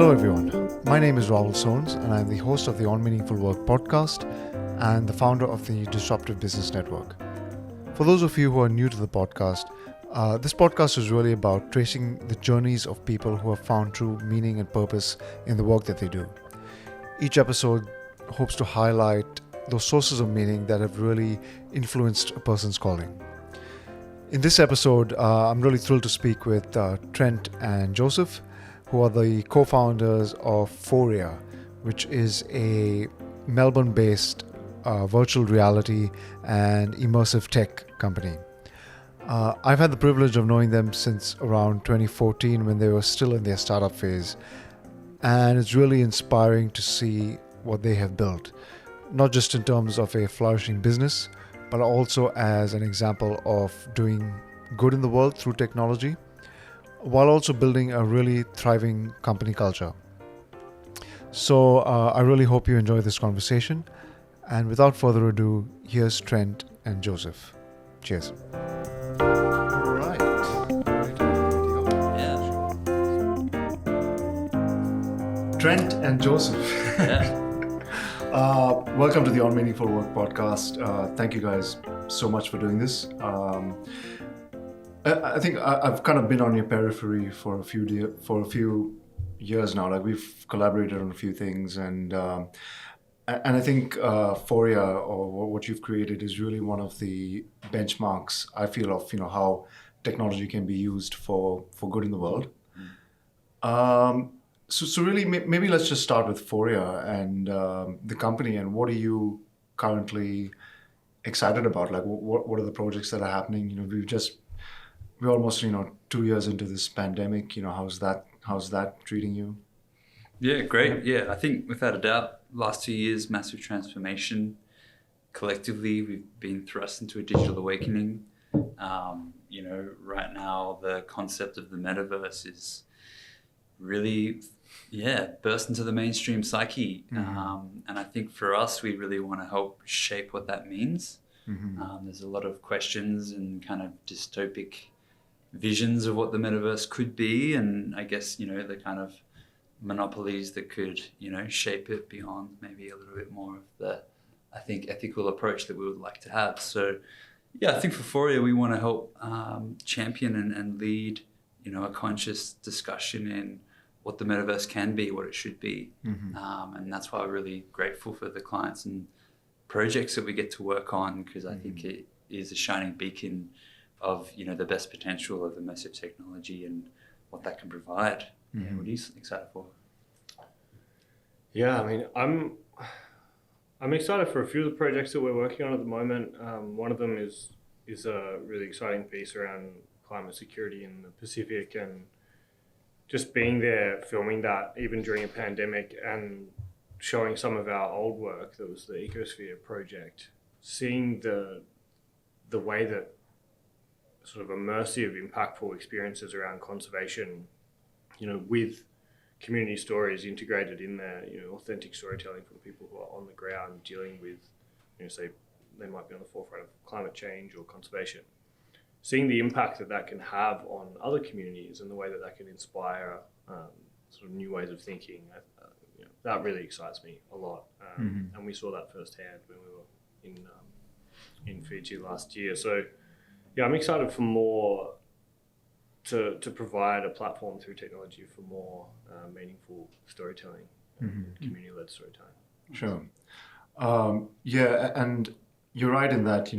Hello everyone, my name is Rahul Sones and I'm the host of the On Meaningful Work podcast and the founder of the Disruptive Business Network. For those of you who are new to the podcast, this podcast is really about tracing the journeys of people who have found true meaning and purpose in the work that they do. Each episode hopes to highlight those sources of meaning that have really influenced a person's calling. In this episode, I'm really thrilled to speak with Trent and Joseph, who are the co-founders of Phoria, which is a Melbourne-based virtual reality and immersive tech company. I've had the privilege of knowing them since around 2014 when they were still in their startup phase, and it's really inspiring to see what they have built, not just in terms of a flourishing business, but also as an example of doing good in the world through technology, while also building a really thriving company culture. So I really hope you enjoy this conversation. And without further ado, here's Trent and Joseph. Cheers. All right. Yeah. Trent and Joseph. Yeah. Welcome to the On Meaningful Work podcast. Thank you guys so much for doing this. I think I've kind of been on your periphery for a few years now. Like we've collaborated on a few things, and I think Phoria, or what you've created, is really one of the benchmarks I feel of how technology can be used for good in the world. So really, maybe let's just start with Phoria and the company, and what are you currently excited about? Like, what are the projects that are happening? We're almost 2 years into this pandemic. How's that treating you? Yeah, great. Yeah, I think without a doubt, last 2 years, massive transformation. Collectively, we've been thrust into a digital awakening. Right now, the concept of the Metaverse is really, burst into the mainstream psyche. Mm-hmm. And I think for us, we really want to help shape what that means. Mm-hmm. There's a lot of questions and kind of dystopic visions of what the Metaverse could be, and I guess the kind of monopolies that could shape it beyond maybe a little bit more of the, I think, ethical approach that we would like to have. So I think for Phoria we want to help champion and lead a conscious discussion in what the Metaverse can be, what it should be. Mm-hmm. And that's why we're really grateful for the clients and projects that we get to work on, because I think it is a shining beacon of the best potential of immersive technology and what that can provide. Mm-hmm. Yeah, what are you excited for? Yeah, I mean, I'm excited for a few of the projects that we're working on at the moment. One of them is a really exciting piece around climate security in the Pacific, and just being there, filming that even during a pandemic, and showing some of our old work. That was the Ecosphere project. Seeing the way that sort of immersive, impactful experiences around conservation, with community stories integrated in there, authentic storytelling from people who are on the ground dealing with, say they might be on the forefront of climate change or conservation. Seeing the impact that can have on other communities and the way that can inspire sort of new ways of thinking, that really excites me a lot. And we saw that firsthand when we were in Fiji last year. So I'm excited for more to provide a platform through technology for more meaningful storytelling, and community-led storytelling. Sure. And you're right in that,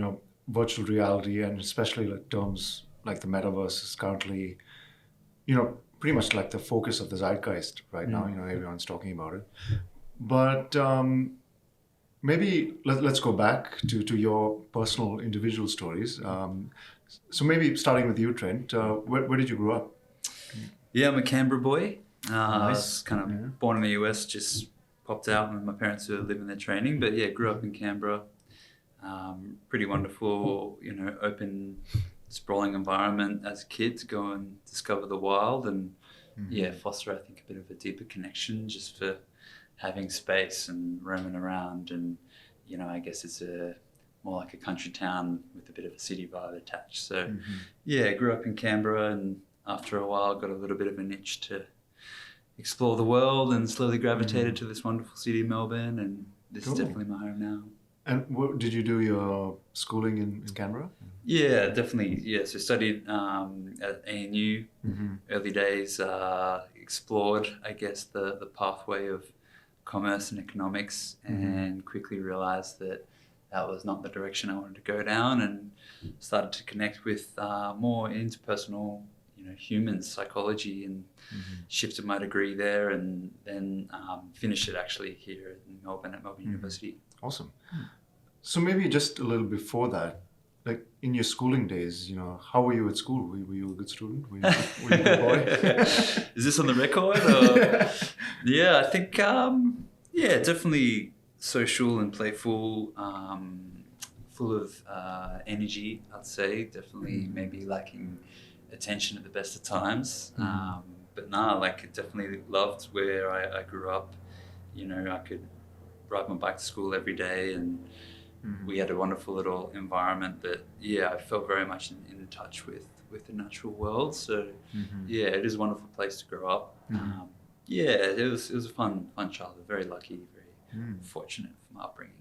virtual reality, and especially like terms like the Metaverse, is currently, pretty much like the focus of the zeitgeist right now. Everyone's talking about it. But maybe let's go back to your personal individual stories. So maybe starting with you, Trent, where did you grow up? Yeah, I'm a Canberra boy. Nice. I was kind of born in the US, just popped out when my parents were living their training. But grew up in Canberra. Pretty wonderful, open, sprawling environment as kids. Go and discover the wild, and foster, I think, a bit of a deeper connection just for having space and roaming around. And I guess it's more like a country town with a bit of a city vibe attached. So I grew up in Canberra, and after a while got a little bit of an itch to explore the world and slowly gravitated to this wonderful city, Melbourne, and this is definitely my home now. And what, did you do your schooling in Canberra? Yeah, definitely. Yeah, so studied at ANU. Early days, explored, I guess, the pathway of commerce and economics, and quickly realized that that was not the direction I wanted to go down, and started to connect with more interpersonal, humans, psychology, and shifted my degree there, and then finished it actually here in Melbourne at Melbourne University. Awesome. So maybe just a little before that, like in your schooling days, how were you at school? Were you a good student? Were you a good boy? Is this on the record? Or? Yeah, I think, definitely social and playful, full of energy, I'd say. Definitely maybe lacking attention at the best of times. But definitely loved where I grew up. I could ride my bike to school every day, and we had a wonderful little environment that, I felt very much in touch with the natural world. So, it is a wonderful place to grow up. It was a fun childhood. Very lucky, very fortunate for my upbringing.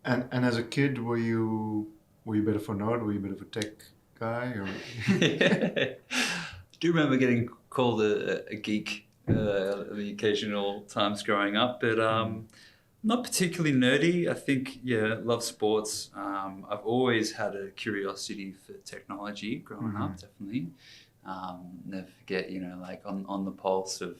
And as a kid, were you a bit of a nerd? Were you a bit of a tech guy? Or? I do remember getting called a geek the occasional times growing up, but not particularly nerdy. I think, love sports. I've always had a curiosity for technology growing up, definitely. Never forget, on the pulse of,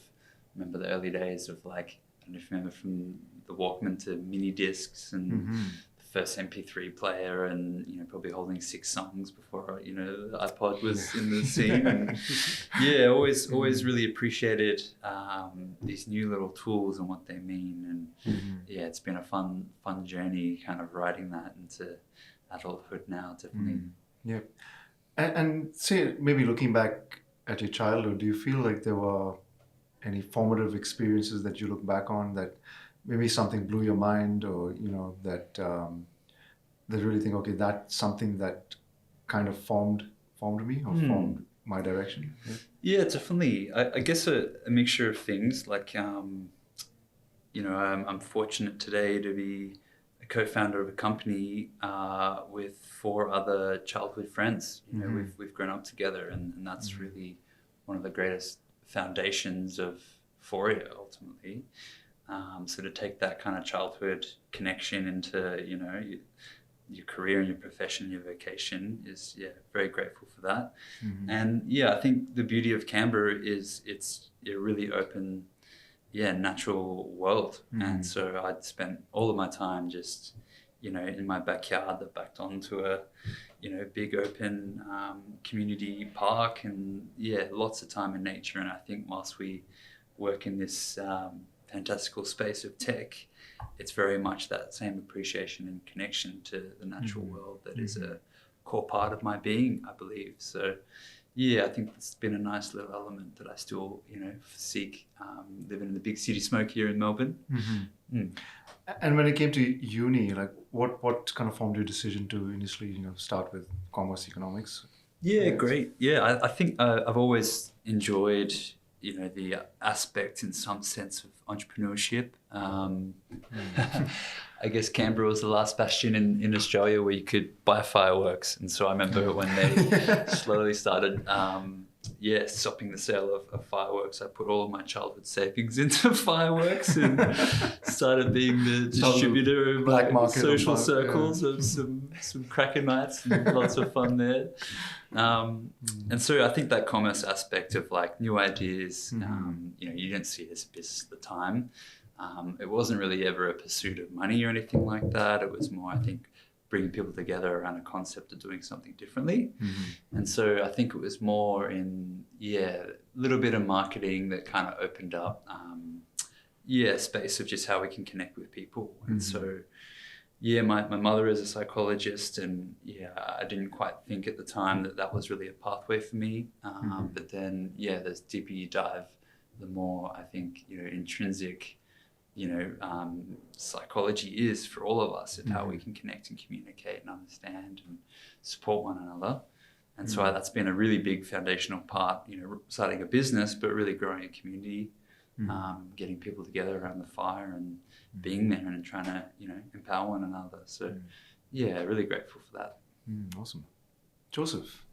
remember the early days of I don't know if you remember, from the Walkman to mini discs and the first MP3 player, and probably holding 6 songs before the iPod was in the scene. And always really appreciated these new little tools and what they mean. And it's been a fun journey, kind of riding that into adulthood now, definitely. Yeah. And say, maybe looking back at your childhood, do you feel like there were any formative experiences that you look back on that maybe something blew your mind, or that really think, okay, that's something that kind of formed me or formed my direction? Yeah, definitely. I guess a mixture of things. I'm fortunate today to be a co-founder of a company with 4 other childhood friends. We've grown up together, and that's really one of the greatest foundations of Phoria, ultimately. So to take that kind of childhood connection into, your career and your profession, your vocation is, very grateful for that. And I think the beauty of Canberra is it's a really open, natural world. And so I'd spent all of my time just, in my backyard that backed onto a, big open community park, and lots of time in nature. And I think whilst we work in this fantastical space of tech, it's very much that same appreciation and connection to the natural world that is a core part of my being, I believe. So I think it's been a nice little element that I still, seek, living in the big city smoke here in Melbourne. And when it came to uni, what kind of formed your decision to initially, start with commerce economics? Great. I think I've always enjoyed, the aspect in some sense of entrepreneurship. I guess Canberra was the last bastion in Australia where you could buy fireworks. And so I remember when they slowly started stopping the sale of fireworks, I put all of my childhood savings into fireworks and started being the distributor of black market social circles of some cracker nights, and lots of fun there. And so I think that commerce aspect of new ideas, you didn't see it as a business at the time. It wasn't really ever a pursuit of money or anything like that. It was more, I think, bringing people together around a concept of doing something differently. And so I think it was more in, a little bit of marketing that kind of opened up, space of just how we can connect with people. And so, my mother is a psychologist, and I didn't quite think at the time that was really a pathway for me. But then, the deeper you dive, the more I think, intrinsic, psychology is for all of us, and how we can connect and communicate and understand and support one another. And so that's been a really big foundational part, starting a business, but really growing a community getting people together around the fire and being there and trying to, empower one another. So, yeah, really grateful for that. Awesome. Joseph,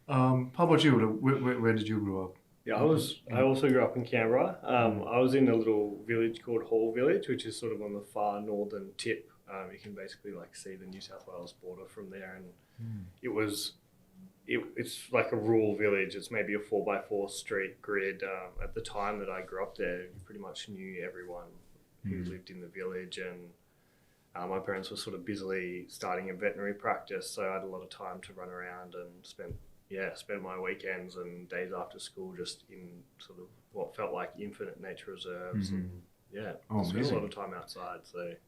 how about you? Where did you grow up? Yeah, I also grew up in Canberra. I was in a little village called Hall Village, which is sort of on the far northern tip. You can basically see the New South Wales border from there, and it's like a rural village. It's maybe a 4x4 street grid. At the time that I grew up there, you pretty much knew everyone who lived in the village, and my parents were sort of busily starting a veterinary practice, so I had a lot of time to run around and spend my weekends and days after school just in sort of what felt like infinite nature reserves and spent a lot of time outside.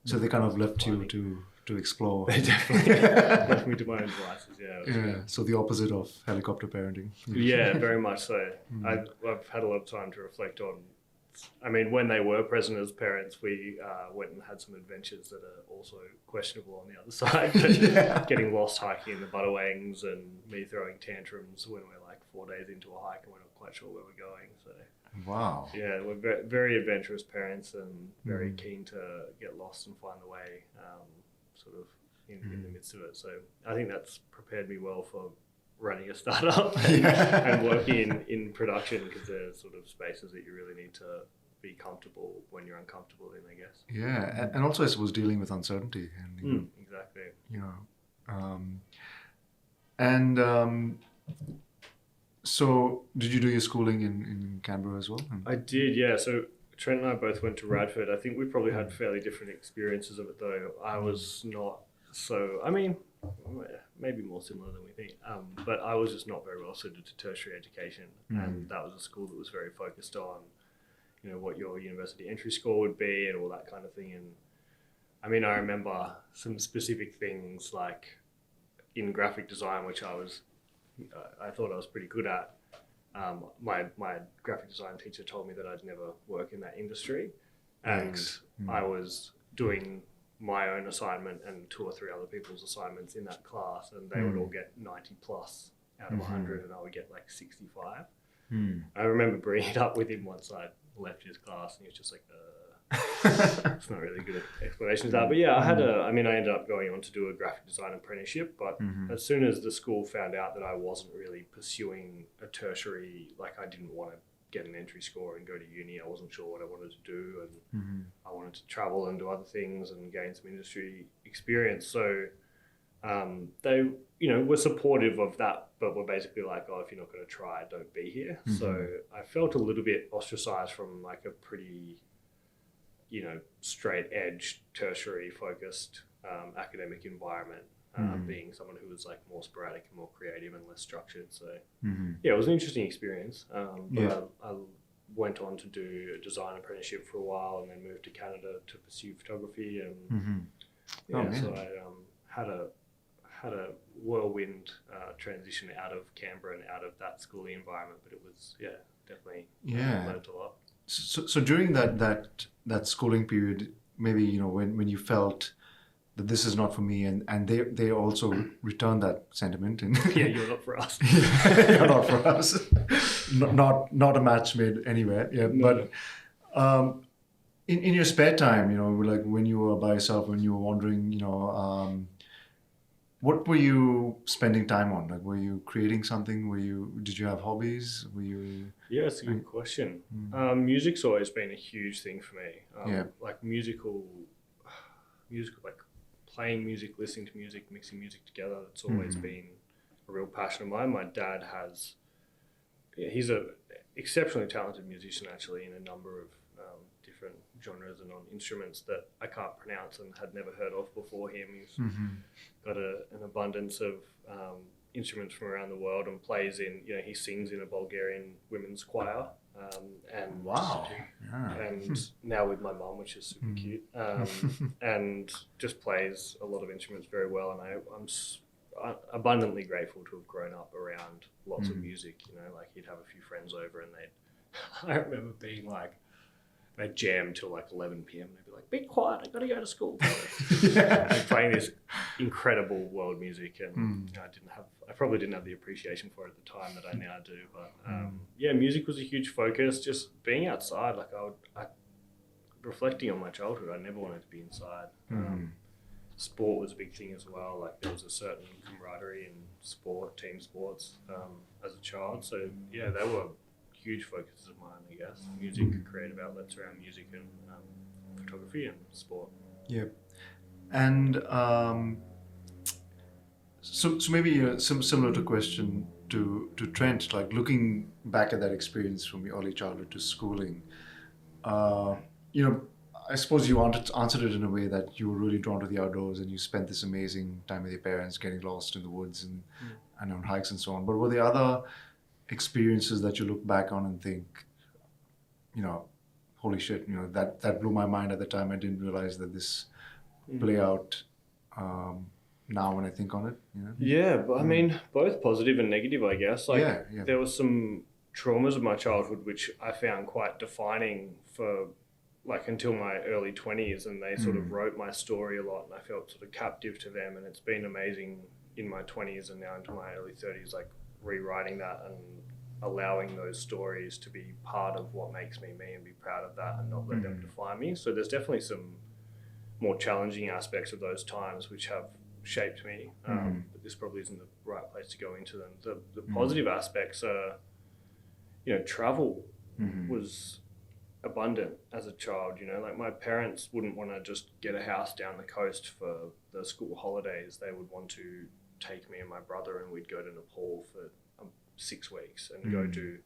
So they kind of left you to explore. They definitely left me to my own devices. So the opposite of helicopter parenting. Yeah, very much so. I've had a lot of time to reflect on. I mean, when they were present as parents, we went and had some adventures that are also questionable on the other side. Getting lost hiking in the Buttawangs and me throwing tantrums when we're like 4 days into a hike and we're not quite sure where we're going. So wow. Yeah, we're very, very adventurous parents and very keen to get lost and find the way, sort of in the midst of it. So I think that's prepared me well for running a startup and working in production, because there's sort of spaces that you really need to be comfortable when you're uncomfortable in, I guess. Yeah, and also I suppose dealing with uncertainty. And, exactly. So did you do your schooling in Canberra as well? I did, yeah. So Trent and I both went to Radford. I think we probably had fairly different experiences of it, though. I was not so, maybe more similar than we think, but I was just not very well suited to tertiary education, and that was a school that was very focused on, what your university entry score would be and all that kind of thing. And I mean, I remember some specific things like in graphic design, which I thought I was pretty good at. My graphic design teacher told me that I'd never work in that industry, and I was doing my own assignment and 2 or 3 other people's assignments in that class, and they would all get 90 plus out of 100, and I would get like 65. I remember bringing it up with him once I left his class, and he was just like, it's not really good explanation of that. But yeah, I ended up going on to do a graphic design apprenticeship, but as soon as the school found out that I wasn't really pursuing a tertiary, like I didn't want to get an entry score and go to uni, I wasn't sure what I wanted to do, and I wanted to travel and do other things and gain some industry experience. So they, were supportive of that, but were basically like, oh, if you're not going to try, don't be here. So I felt a little bit ostracized from like a pretty, straight edge, tertiary focused academic environment, being someone who was like more sporadic and more creative and less structured. So yeah, it was an interesting experience. But I went on to do a design apprenticeship for a while, and then moved to Canada to pursue photography. And so I had a whirlwind transition out of Canberra and out of that schooling environment, but it was definitely learned a lot. So during that schooling period, maybe when you felt that this is not for me, and they also returned that sentiment, and you're not for us. You're not for us. Not a match made anywhere. Yeah, no. But in your spare time, like when you were by yourself, when you were wandering, what were you spending time on? Like, were you creating something? Did you have hobbies? Yeah, it's a good question. Music's always been a huge thing for me. Like musical, like playing music, listening to music, mixing music together. That's always been a real passion of mine. My dad he's a exceptionally talented musician, actually, in a number of different genres and on instruments that I can't pronounce and had never heard of before him. He's got an abundance of instruments from around the world, and plays in, he sings in a Bulgarian women's choir. And wow. And now with my mum, which is super cute, and just plays a lot of instruments very well. And I'm abundantly grateful to have grown up around lots of music. Like he'd have a few friends over, and I remember being like they'd jam till like 11 p.m. They'd be like, "Be quiet! I got to go to school." They're playing this incredible world music, and I probably didn't have the appreciation for it at the time that I now do. But yeah, music was a huge focus. Just being outside, like reflecting on my childhood, I never wanted to be inside. Sport was a big thing as well. Like there was a certain camaraderie in sport, team sports, as a child. So yeah, they were huge focuses of mine, I guess. Music, creative outlets around music and photography and sport. Yep. And so maybe similar to question to Trent, like looking back at that experience from your early childhood to schooling, I suppose you answered it in a way that you were really drawn to the outdoors and you spent this amazing time with your parents getting lost in the woods and on hikes and so on. But were there other experiences that you look back on and think, holy shit, that blew my mind at the time. I didn't realize that this play out now when I think on it. Yeah, but I mean, both positive and negative, I guess. Like there was some traumas of my childhood which I found quite defining for like until my early 20s, and they sort of wrote my story a lot, and I felt sort of captive to them, and it's been amazing in my 20s and now into my early 30s, like rewriting that and allowing those stories to be part of what makes me me and be proud of that and not let them define me. So there's definitely some more challenging aspects of those times which have shaped me, but this probably isn't the right place to go into them. The positive aspects are, travel was abundant as a child. Like my parents wouldn't want to just get a house down the coast for the school holidays. They would want to take me and my brother, and we'd go to Nepal for 6 weeks and go do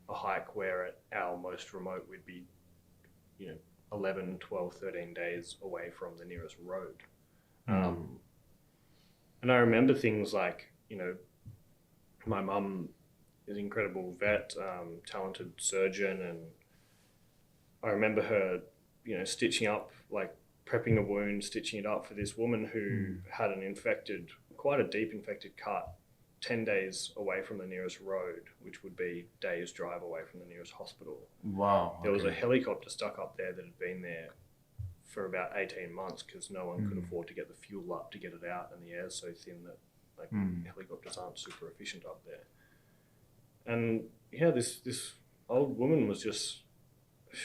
a hike where at our most remote we'd be 11, 12, 13 days away from the nearest road. And I remember things like, my mum is an incredible vet, talented surgeon, and I remember her, stitching up, like prepping a wound, stitching it up for this woman who had quite a deep infected cut 10 days away from the nearest road, which would be days drive away from the nearest hospital. Wow. There was a helicopter stuck up there that had been there for about 18 months because no one could afford to get the fuel up to get it out, and the air's so thin that helicopters aren't super efficient up there. And yeah, this old woman was just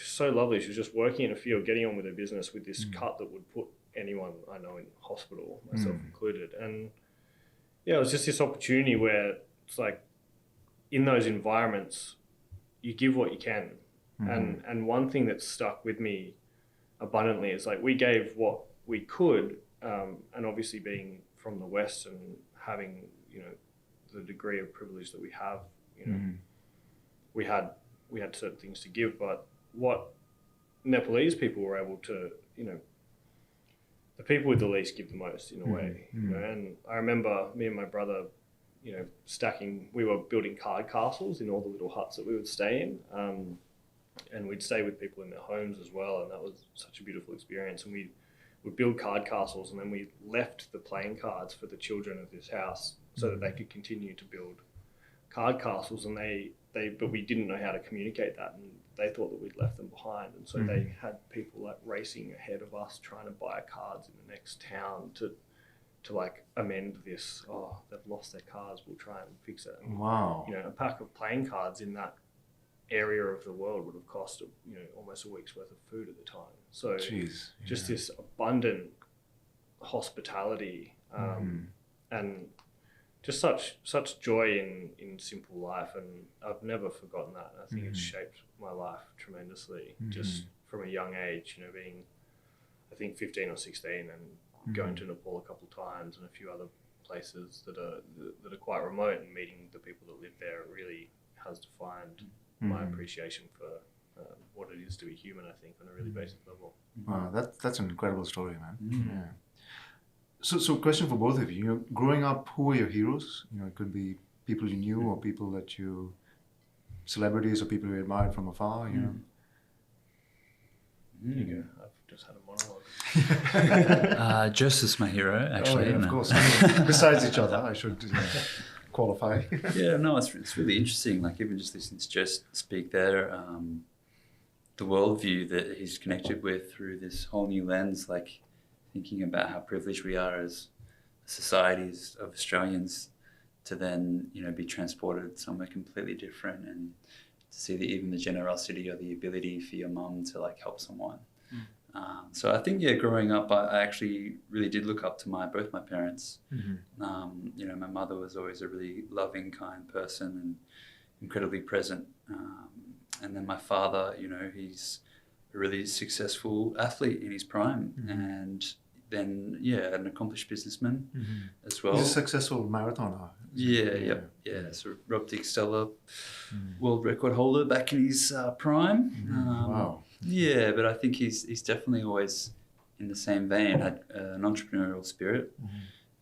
so lovely. She was just working in a field, getting on with her business with this cut that would put anyone I know in hospital, myself included. And yeah, it was just this opportunity where it's like in those environments, you give what you can. And one thing that stuck with me abundantly is like we gave what we could, and obviously being from the West and having, the degree of privilege that we have, we had certain things to give, but what Nepalese people were able to, the people with the least give the most in a way, and I remember me and my brother, we were building card castles in all the little huts that we would stay in, and we'd stay with people in their homes as well, and that was such a beautiful experience. And we would build card castles, and then we left the playing cards for the children of this house so that they could continue to build card castles, and but we didn't know how to communicate that, and they thought that we'd left them behind, and so they had people like racing ahead of us trying to buy cards in the next town to like amend this. Oh, they've lost their cards, we'll try and fix it. And, wow. A pack of playing cards in that area of the world would have cost almost a week's worth of food at the time. So just this abundant hospitality, and just such joy in simple life, and I've never forgotten that. I think it's shaped my life tremendously, just from a young age, being I think 15 or 16 and going to Nepal a couple of times and a few other places that are quite remote, and meeting the people that live there really has defined my appreciation for what it is to be human, I think, on a really basic level. Wow, that's an incredible story, man. Yeah. So question for both of you. Growing up, who were your heroes? It could be people you knew or people that celebrities or people you admired from afar, There you go. I've just had a monologue. Joseph's my hero, actually. Of course. Besides each other, I should qualify. Yeah, no, it's really interesting. Like even just listening to Jess speak there, the worldview that he's connected with through this whole new lens, like thinking about how privileged we are as societies of Australians to then, be transported somewhere completely different, and to see that even the generosity or the ability for your mum to like help someone. So I think, growing up, I actually really did look up to both my parents. My mother was always a really loving, kind person and incredibly present. And then my father, he's a really successful athlete in his prime, and then an accomplished businessman as well. He's a successful marathoner. Yeah. So de-Castella, world record holder back in his prime. Wow. Yeah, but I think he's definitely always in the same vein, had an entrepreneurial spirit,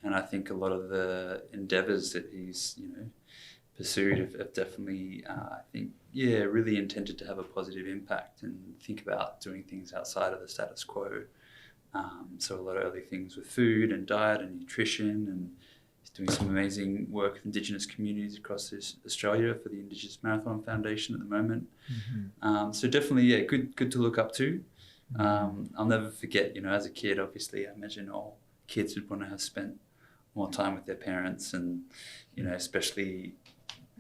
and I think a lot of the endeavours that he's pursued have definitely, really intended to have a positive impact and think about doing things outside of the status quo. So a lot of early things with food and diet and nutrition, and he's doing some amazing work with Indigenous communities across Australia for the Indigenous Marathon Foundation at the moment. So definitely, good to look up to. I'll never forget, as a kid, obviously, I imagine all kids would want to have spent more time with their parents, and, especially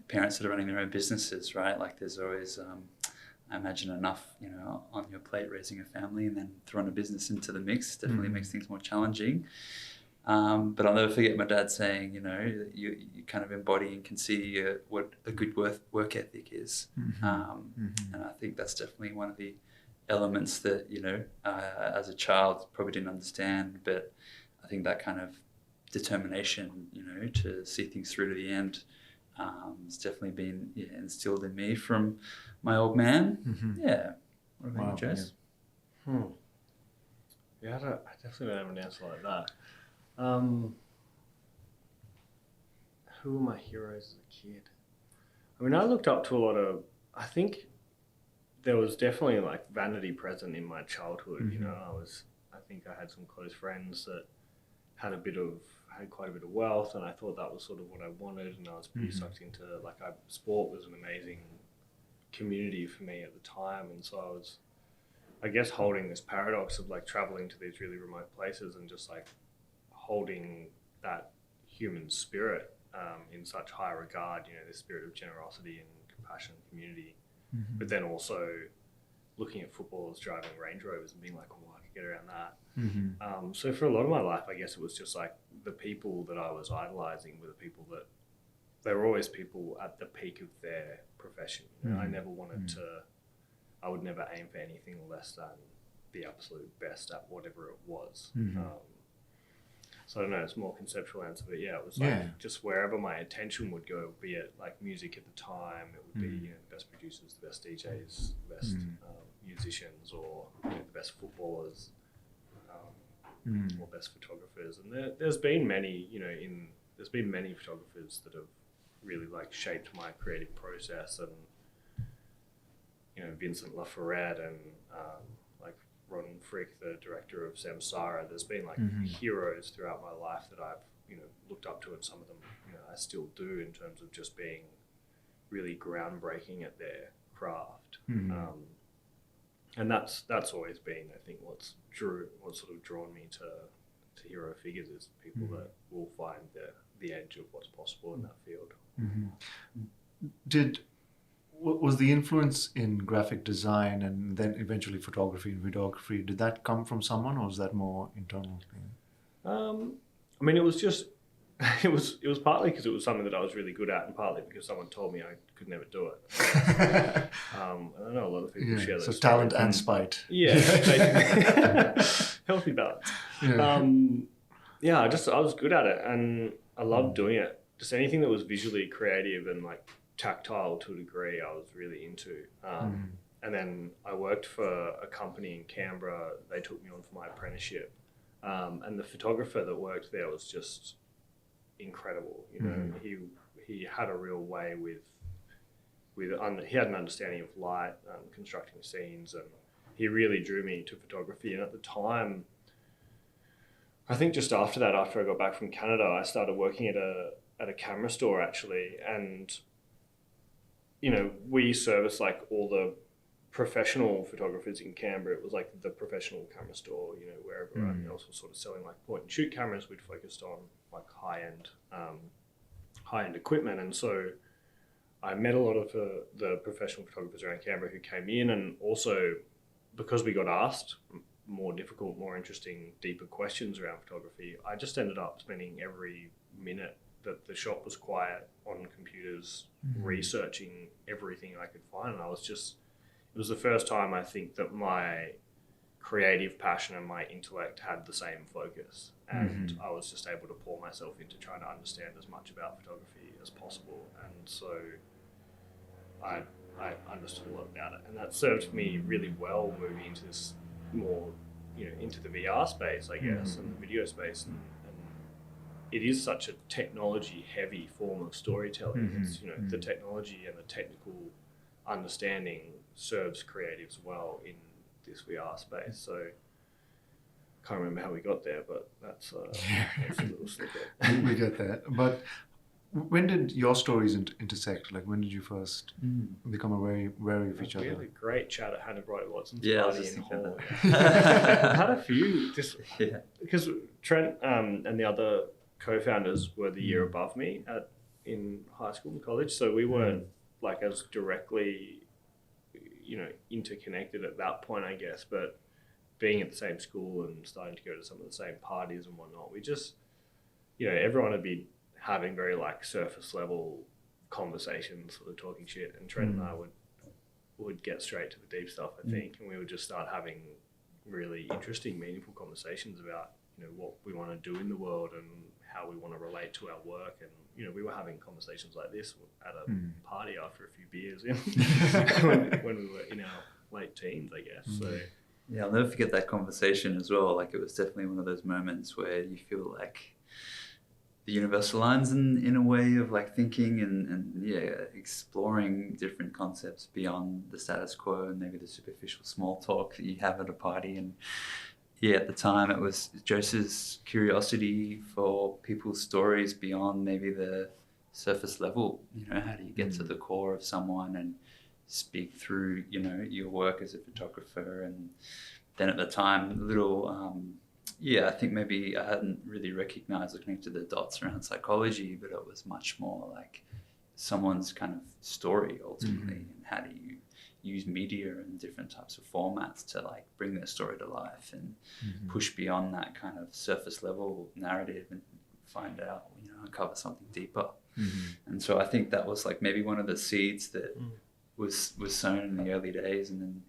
parents that are running their own businesses, right? Like there's always, I imagine, enough, on your plate raising a family, and then throwing a business into the mix definitely makes things more challenging. But I'll never forget my dad saying, you kind of embody and can see what a good work ethic is. And I think that's definitely one of the elements that, as a child probably didn't understand, but I think that kind of determination, to see things through to the end, has definitely been instilled in me from my old man. Yeah. What about you, Jess? Yeah, I definitely don't have an answer like that. Who were my heroes as a kid? I mean, I looked up to a lot of, I think there was definitely like vanity present in my childhood. I think I had some close friends that had quite a bit of wealth, and I thought that was sort of what I wanted, and I was pretty sucked into, sport was an amazing community for me at the time, and so I was, I guess, holding this paradox of like traveling to these really remote places and just like holding that human spirit in such high regard, this spirit of generosity and compassion and community, but then also looking at footballers driving Range Rovers and being like, oh, I could get around that. So for a lot of my life, I guess it was just like the people that I was idolizing were the people that, they were always people at the peak of their profession. I never wanted to, I would never aim for anything less than the absolute best at whatever it was. So I don't know, it's a more conceptual answer, but it was like just wherever my attention would go, be it like music at the time, it would be the best producers, the best DJs, the best musicians, or the best footballers, or best photographers. And there's been many, there's been many photographers that have really like shaped my creative process, and Vincent LaForette and like Ron Frick, the director of Samsara. There's been like heroes throughout my life that I've looked up to, and some of them I still do, in terms of just being really groundbreaking at their craft. And that's always been, I think, what's sort of drawn me to hero figures, is people that will find the edge of what's possible in that field. Was the influence in graphic design and then eventually photography and videography, did that come from someone, or was that more internal thing? I mean, it was just, it was partly because it was something that I was really good at, and partly because someone told me I could never do it. I know a lot of people share those. So talent and spite. Yeah, healthy balance. I was good at it, and I loved doing it. Just anything that was visually creative and like tactile to a degree, I was really into. And then I worked for a company in Canberra. They took me on for my apprenticeship, and the photographer that worked there was just incredible. He had a real way he had an understanding of light, constructing scenes, and he really drew me to photography. And at the time, I think just after that, after I got back from Canada, I started working at a camera store actually, and we service like all the professional photographers in Canberra. It was like the professional camera store, you know, where everyone else was sort of selling like point and shoot cameras. We'd focused on like high-end equipment. And so I met a lot of the professional photographers around Canberra who came in, and also because we got asked more difficult, more interesting, deeper questions around photography, I just ended up spending every minute that the shop was quiet on computers researching everything I could find. And it was the first time I think that my creative passion and my intellect had the same focus, and I was just able to pour myself into trying to understand as much about photography as possible. And so I understood a lot about it, and that served me really well moving into this more, you know, into the VR space, I guess, and the video space. And it is such a technology heavy form of storytelling. It's, you know, the technology and the technical understanding serves creatives well in this VR space. So can't remember how we got there, but that's a little snippet. We get there. But when did your stories intersect? Like, when did you first become wary of each other? We had a great chat at Hannah Bright Watson's Yeah, party in Hall. I've I've had a few, just because Trent and the other co-founders were the year above me in high school and college, so we weren't like as directly, you know, interconnected at that point, I guess. But being at the same school and starting to go to some of the same parties and whatnot, we just, you know, everyone would be having very like surface level conversations, sort of talking shit, and Trent and I would get straight to the deep stuff, I think, and we would just start having really interesting, meaningful conversations about, you know, what we want to do in the world and how we want to relate to our work. And, you know, we were having conversations like this at a party after a few beers when we were in our late teens, I guess. So yeah, I'll never forget that conversation as well. Like, it was definitely one of those moments where you feel like the universe aligns in a way of like thinking and exploring different concepts beyond the status quo and maybe the superficial small talk that you have at a party. And yeah, at the time it was Joseph's curiosity for people's stories beyond maybe the surface level. You know, how do you get to the core of someone and speak through, you know, your work as a photographer? And then at the time, a little, I think maybe I hadn't really recognized or connected the dots around psychology, but it was much more like someone's kind of story ultimately, and how do you use media and different types of formats to like bring their story to life and push beyond that kind of surface level narrative and find out, you know, uncover something deeper. And so I think that was like maybe one of the seeds that was sown in the early days. And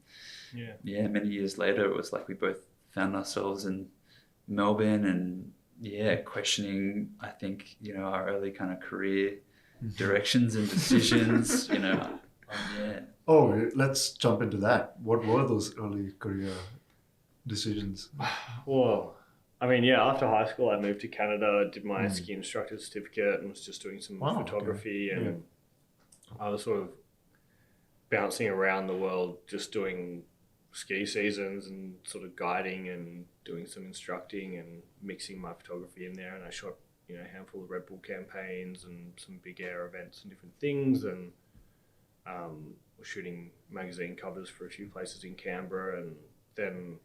then many years later it was like we both found ourselves in Melbourne and questioning, I think, you know, our early kind of career directions and decisions, you know. Oh, let's jump into that. What were those early career decisions? Well, I mean, after high school, I moved to Canada, did my ski instructor certificate, and was just doing some photography. Okay. And I was sort of bouncing around the world, just doing ski seasons and sort of guiding and doing some instructing and mixing my photography in there. And I shot, you know, a handful of Red Bull campaigns and some big air events and different things. And was shooting magazine covers for a few places in Canberra, and then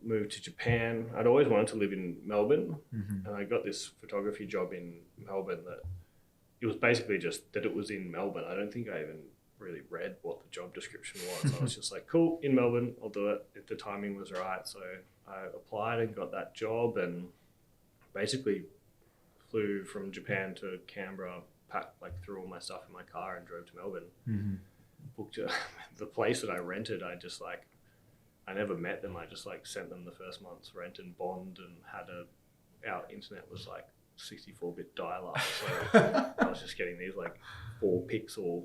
moved to Japan. I'd always wanted to live in Melbourne, and I got this photography job in Melbourne that it was basically just that it was in Melbourne. I don't think I even really read what the job description was. I was just like, cool, in Melbourne, I'll do it if the timing was right. So I applied and got that job, and basically flew from Japan to Canberra, threw all my stuff in my car and drove to Melbourne. Booked the place that I rented. I never met them. I just like sent them the first month's rent and bond, and our internet was like 64-bit dial-up. So I was just getting these like 4-pixel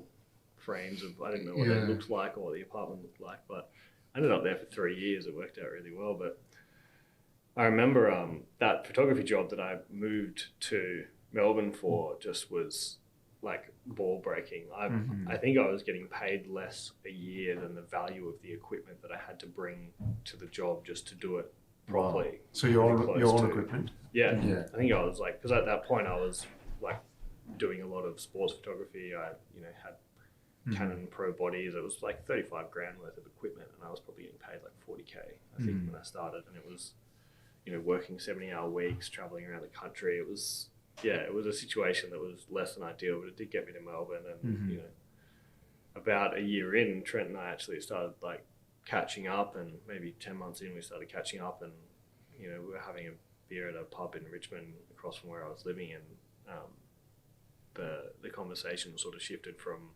frames of, I didn't know what they looked like or what the apartment looked like, but I ended up there for 3 years. It worked out really well. But I remember that photography job that I moved to Melbourne for just was like ball breaking. I think I was getting paid less a year than the value of the equipment that I had to bring to the job just to do it properly. Wow. So your own equipment? Yeah. I think I was like, because at that point I was like doing a lot of sports photography. I, you know, had Canon Pro bodies. It was like 35 grand worth of equipment, and I was probably getting paid like 40K, I think, when I started. And it was, working 70-hour weeks, traveling around the country. It was a situation that was less than ideal, but it did get me to Melbourne. And, about a year in, Trent and I actually started like catching up, and maybe 10 months in, we started catching up, and, we were having a beer at a pub in Richmond across from where I was living. And the conversation sort of shifted from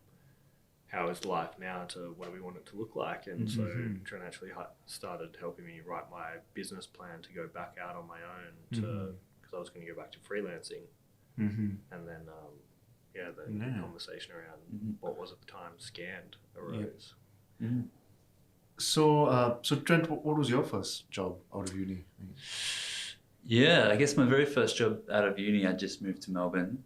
how is life now to what do we want it to look like. And so Trent actually started helping me write my business plan to go back out on my own because I was going to go back to freelancing. And then, the conversation around what was at the time Scanned arose. So Trent, what was your first job out of uni? Yeah, I guess my very first job out of uni, I just moved to Melbourne,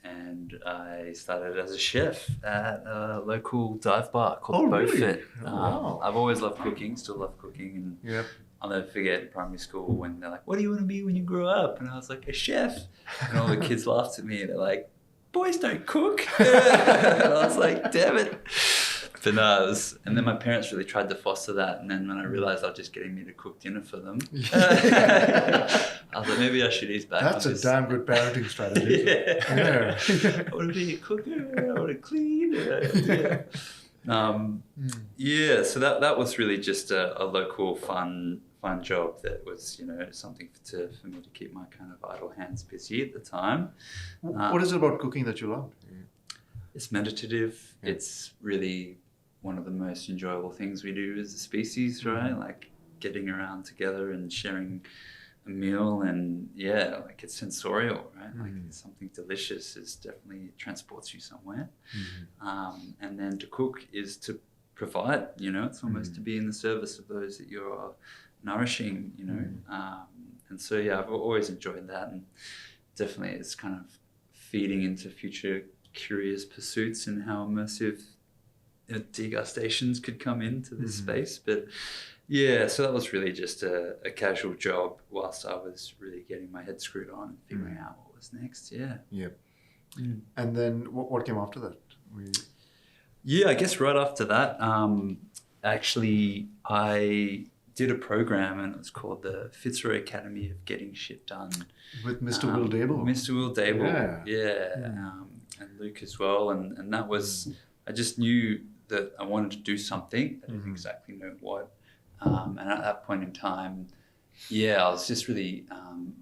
and I started as a chef at a local dive bar called really? Beaufort. Wow. I've always loved cooking, still love cooking, and I'll never forget in primary school when they're like, "What do you want to be when you grow up?" And I was like, "A chef," and all the kids laughed at me, and they're like, "Boys don't cook," and I was like, "Damn it." But no, and then my parents really tried to foster that, and then when I realised they were just getting me to cook dinner for them, I was like, maybe I should ease back. That's a damn good parenting strategy. I want to be a cooker, I want to clean. So that was really just a local fun job that was, something for me to keep my kind of idle hands busy at the time. What is it about cooking that you love? It's meditative. It's really one of the most enjoyable things we do as a species, right? Like getting around together and sharing a meal, and like it's sensorial, right? Like something delicious definitely transports you somewhere. And then to cook is to provide, it's almost to be in the service of those that you're nourishing, and so I've always enjoyed that, and definitely it's kind of feeding into future curious pursuits and how immersive degustations could come into this space. But so that was really just a casual job whilst I was really getting my head screwed on and figuring out what was next. And then what came after that? I guess right after that, actually I did a program, and it was called the Phoria Academy of Getting Shit Done With Mr. Will Dable. Mr. Will Dable, and Luke as well, and that was, I just knew that I wanted to do something. I didn't exactly know what, and at that point in time, I was just really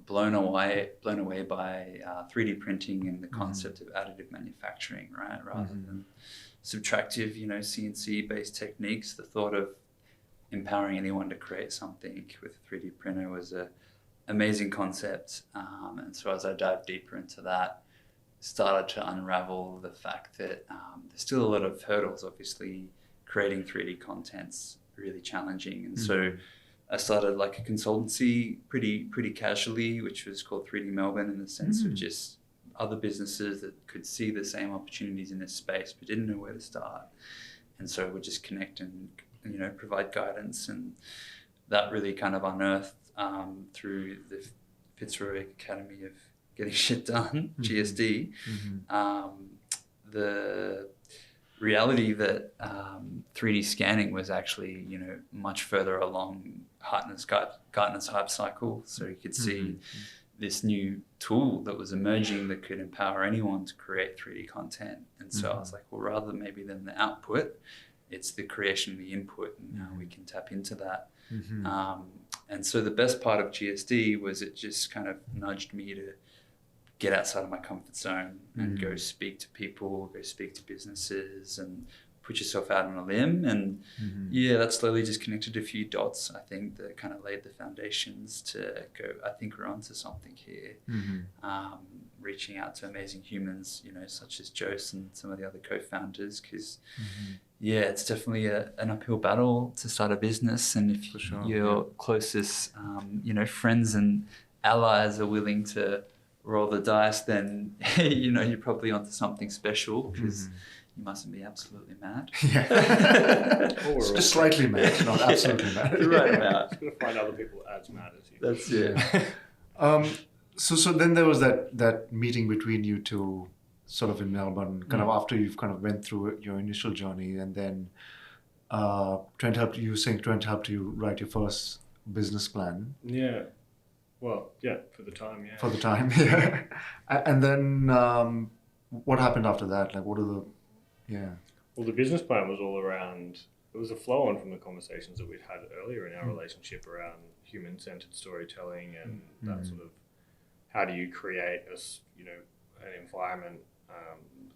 blown away by 3D printing and the concept of additive manufacturing, right? Rather than subtractive, CNC based techniques. The thought of empowering anyone to create something with a 3D printer was an amazing concept, and so as I dived deeper into that, started to unravel the fact that there's still a lot of hurdles. Obviously, creating 3D content's really challenging, and so I started like a consultancy pretty casually, which was called 3D Melbourne, in the sense of just other businesses that could see the same opportunities in this space but didn't know where to start, and so we'd just connect and provide guidance, and that really kind of unearthed through the Phoria Academy of Getting Shit Done, GSD, the reality that 3D scanning was actually, much further along Gartner's hype cycle. So you could see this new tool that was emerging that could empower anyone to create 3D content. And so I was like, well, rather maybe than the output, it's the creation of the input, and how we can tap into that. And so the best part of GSD was it just kind of nudged me to get outside of my comfort zone and go speak to people, go speak to businesses, and put yourself out on a limb. And that slowly just connected a few dots, I think, that kind of laid the foundations to go, I think we're onto something here. Reaching out to amazing humans, such as Jose and some of the other co-founders, because it's definitely an uphill battle to start a business. And if your closest, friends and allies are willing to roll the dice, then you're probably onto something special, because you mustn't be absolutely mad. Just slightly mad, not absolutely mad. The right amount. Just gonna find other people as mad as you. That's So then there was that meeting between you two sort of in Melbourne, kind of after you've kind of went through your initial journey, and then Trent helped you. Saying Trent helped you write your first business plan. Yeah. Well, yeah, for the time, yeah. For the time, yeah. And then what happened after that? Like, what are the, yeah. Well, the business plan was all around, it was a flow on from the conversations that we'd had earlier in our relationship around human-centered storytelling and that sort of, how do you create an environment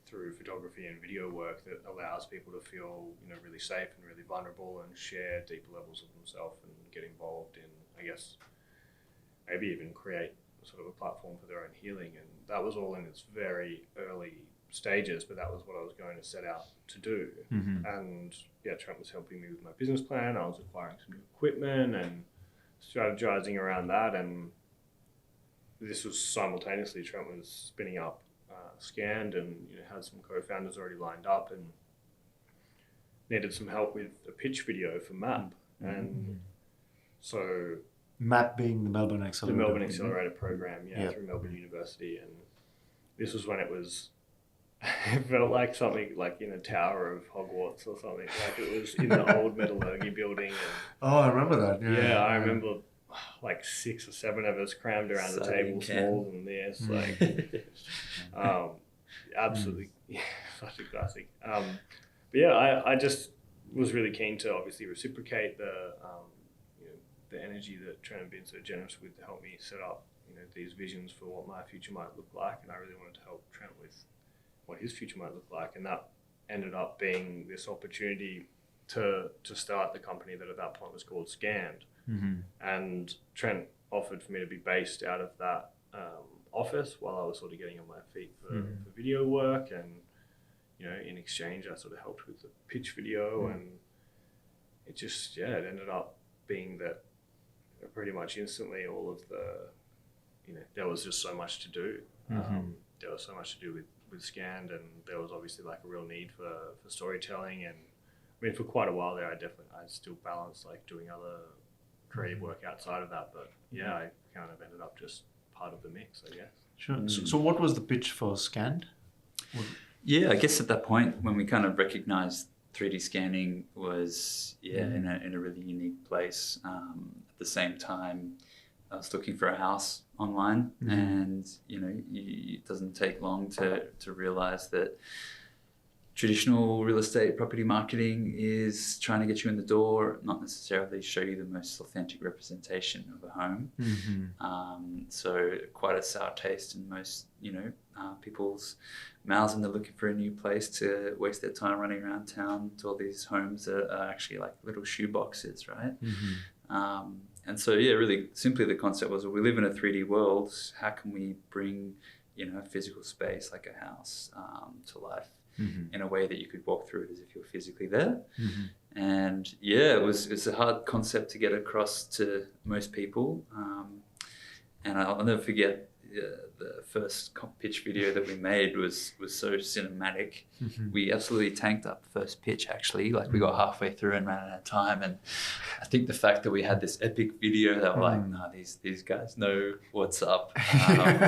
through photography and video work that allows people to feel, really safe and really vulnerable and share deeper levels of themselves and get involved in, I guess, maybe even create sort of a platform for their own healing. And that was all in its very early stages, but that was what I was going to set out to do. And yeah, Trent was helping me with my business plan. I was acquiring some new equipment and strategizing around that. And this was simultaneously, Trent was spinning up Scanned and had some co-founders already lined up and needed some help with a pitch video for MAP. And so MAP being the Melbourne Accelerator. The Melbourne Accelerator program, through Melbourne University. And this was when it was, it felt like something like in a tower of Hogwarts or something. Like it was in the old metallurgy building. And oh, I remember that. Yeah, I remember like 6 or 7 of us crammed around the table, smaller than this. Like, absolutely, such a classic. But yeah, I just was really keen to obviously reciprocate the energy that Trent had been so generous with to help me set up, these visions for what my future might look like. And I really wanted to help Trent with what his future might look like. And that ended up being this opportunity to start the company that at that point was called Scanned. And Trent offered for me to be based out of that office while I was sort of getting on my feet for video work. And, in exchange, I sort of helped with the pitch video. And it just, it ended up being that pretty much instantly all of the, there was just so much to do. There was so much to do with Scanned, and there was obviously like a real need for storytelling. And I mean, for quite a while there, I still balanced like doing other creative work outside of that. But yeah, I kind of ended up just part of the mix, I guess. Sure. So what was the pitch for Scanned? Yeah, I guess at that point when we kind of recognized 3D scanning was in a really unique place. At the same time, I was looking for a house online, and it doesn't take long to realize that traditional real estate property marketing is trying to get you in the door, not necessarily show you the most authentic representation of a home. So quite a sour taste in most, people's mouths, and they're looking for a new place to waste their time running around town to all these homes that are actually like little shoe boxes, right? And so, really simply the concept was, we live in a 3D world. How can we bring, a physical space like a house to life in a way that you could walk through it as if you're physically there? And it's a hard concept to get across to most people. And I'll never forget the first pitch video that we made was so cinematic. We absolutely tanked up first pitch, actually. Like, we got halfway through and ran out of time. And I think the fact that we had this epic video that we're like, nah, these guys know what's up.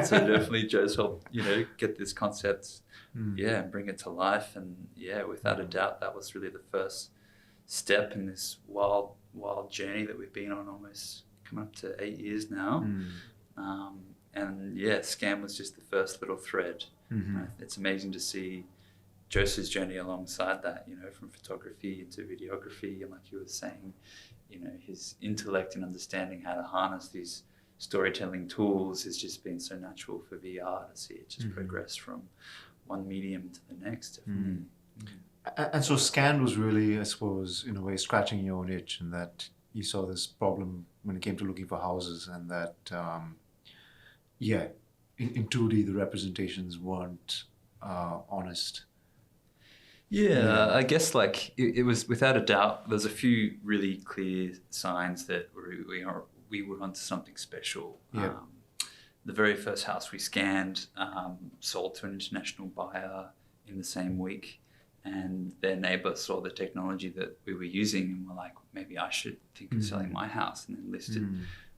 So definitely Joe's helped, get this concept, and bring it to life. And without a doubt, that was really the first step in this wild journey that we've been on, almost coming up to 8 years now. And Scam was just the first little thread. It's amazing to see Joseph's journey alongside that, from photography into videography. And like you were saying, his intellect and understanding how to harness these storytelling tools has just been so natural for VR to see it just progress from one medium to the next. And so Scanned was really, I suppose, in a way, scratching your own itch, and that you saw this problem when it came to looking for houses, and that in 2D the representations weren't honest. I guess like it was, without a doubt, there's a few really clear signs that we were onto something special. The very first house we scanned sold to an international buyer in the same week, and their neighbor saw the technology that we were using and were like, maybe I should think of selling my house, and then listed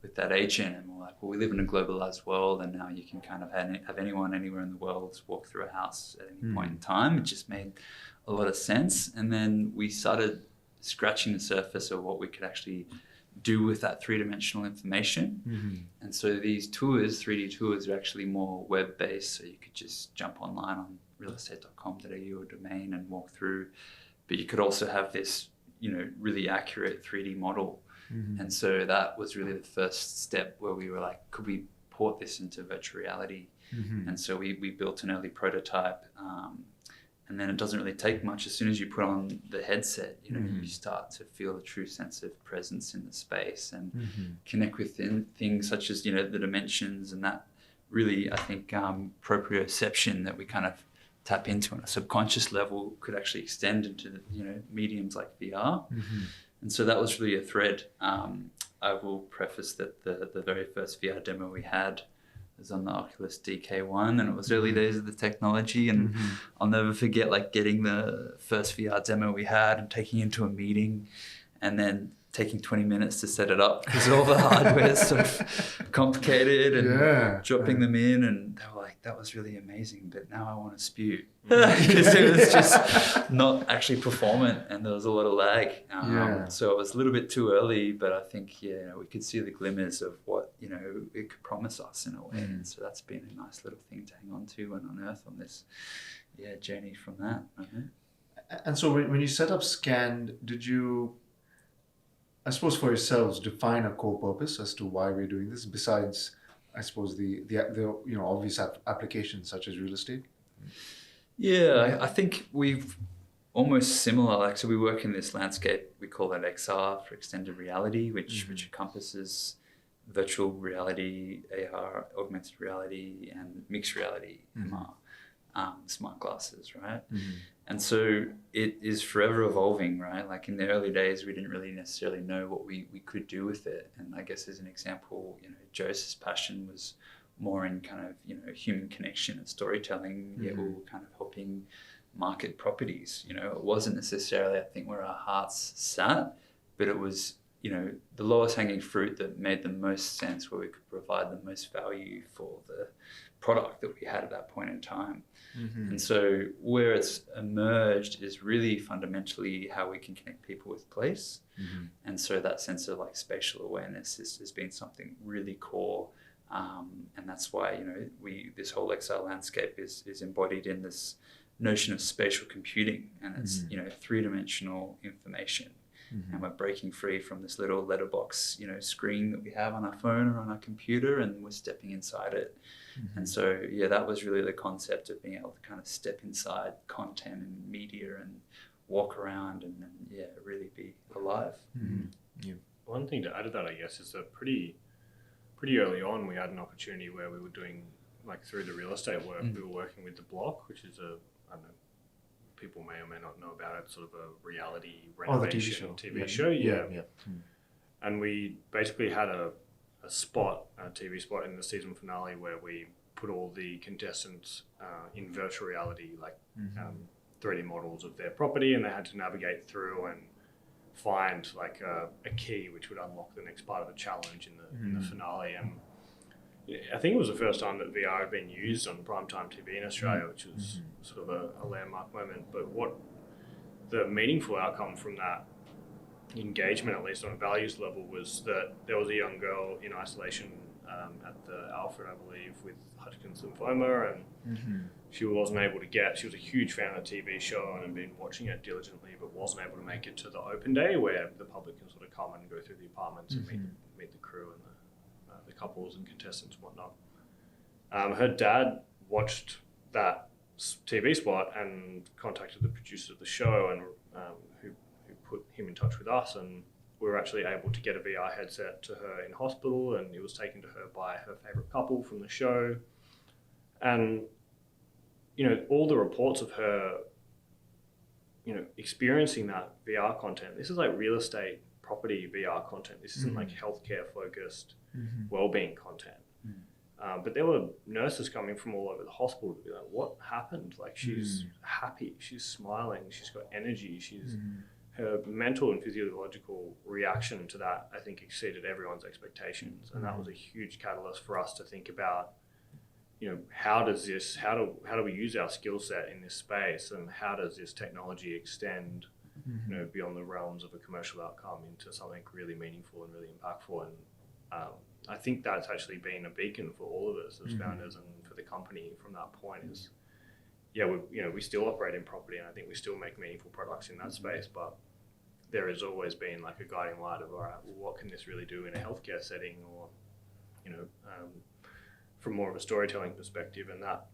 with that agent, and we're like, well, we live in a globalized world, and now you can kind of have anyone anywhere in the world walk through a house at any point in time. It just made a lot of sense. And then we started scratching the surface of what we could actually do with that three-dimensional information. And so these tours, 3D tours, are actually more web-based, so you could just jump online on realestate.com.au or domain and walk through, but you could also have this, you know, really accurate 3D model. And so that was really the first step where we were like, could we port this into virtual reality? And so we built an early prototype, and then it doesn't really take much. As soon as you put on the headset, you know, you start to feel a true sense of presence in the space and connect with things such as, you know, the dimensions, and that really, I think, proprioception that we kind of tap into on a subconscious level could actually extend into, you know, mediums like VR. And so that was really a thread. I will preface that the very first VR demo we had was on the Oculus DK1, and it was early days of the technology. And I'll never forget like getting the first VR demo we had and taking it into a meeting, and then taking 20 minutes to set it up because all the hardware is sort of complicated, and dropping them in, and they were like, that was really amazing, but now I want to spew because it was just not actually performant, and there was a lot of lag. So it was a little bit too early, but I think, we could see the glimmers of what, you know, it could promise us in a way. And so that's been a nice little thing to hang on to and unearth on this journey from that. And so when you set up Scanned, did you, I suppose, for yourselves, define a core purpose as to why we're doing this, besides, I suppose, the you know, obvious applications such as real estate? Yeah, I think we've almost similar. Like, so we work in this landscape. We call that XR for extended reality, which encompasses virtual reality, AR, augmented reality, and mixed reality, MR, smart glasses, right? And so it is forever evolving, right? Like in the early days, we didn't really necessarily know what we could do with it. And I guess as an example, you know, Joseph's passion was more in kind of, you know, human connection and storytelling. We were kind of helping market properties. You know, it wasn't necessarily, I think, where our hearts sat, but it was, you know, the lowest hanging fruit that made the most sense, where we could provide the most value for the product that we had at that point in time. And so where it's emerged is really fundamentally how we can connect people with place. And so that sense of like spatial awareness has been something really core. And that's why, you know, this whole XR landscape is embodied in this notion of spatial computing, and it's, you know, three-dimensional information. And we're breaking free from this little letterbox, you know, screen that we have on our phone or on our computer, and we're stepping inside it. And so, that was really the concept of being able to kind of step inside content and media and walk around and really be alive. One thing to add to that, I guess, is that pretty early on we had an opportunity where we were doing, like, through the real estate work, we were working with The Block, which is I don't know, people may or may not know about it, sort of a reality renovation TV show. And we basically had a TV spot in the season finale where we put all the contestants in virtual reality, like 3D models of their property, and they had to navigate through and find like a key which would unlock the next part of the challenge in the finale. And I think it was the first time that VR had been used on primetime TV in Australia, which was sort of a landmark moment. But what the meaningful outcome from that engagement, at least on a values level, was that there was a young girl in isolation at the Alfred, I believe, with Hodgkin's lymphoma, and she wasn't able to she was a huge fan of the TV show and had been watching it diligently, but wasn't able to make it to the open day where the public can sort of come and go through the apartments and meet the crew and the couples and contestants and whatnot. Her dad watched that TV spot and contacted the producer of the show, and who put him in touch with us, and we were actually able to get a VR headset to her in hospital, and it was taken to her by her favorite couple from the show. And, you know, all the reports of her, you know, experiencing that VR content, this is like real estate property VR content. This isn't like healthcare focused well-being content. But there were nurses coming from all over the hospital to be like, what happened? Like, she's happy, she's smiling, she's got energy, she's her mental and physiological reaction to that, I think, exceeded everyone's expectations. And that was a huge catalyst for us to think about, how do we use our skill set in this space, and how does this technology extend, beyond the realms of a commercial outcome into something really meaningful and really impactful. And I think that's actually been a beacon for all of us as founders and for the company from that point is, we still operate in property, and I think we still make meaningful products in that space, but there has always been like a guiding light of, all right, well, what can this really do in a healthcare setting, or, from more of a storytelling perspective. And that,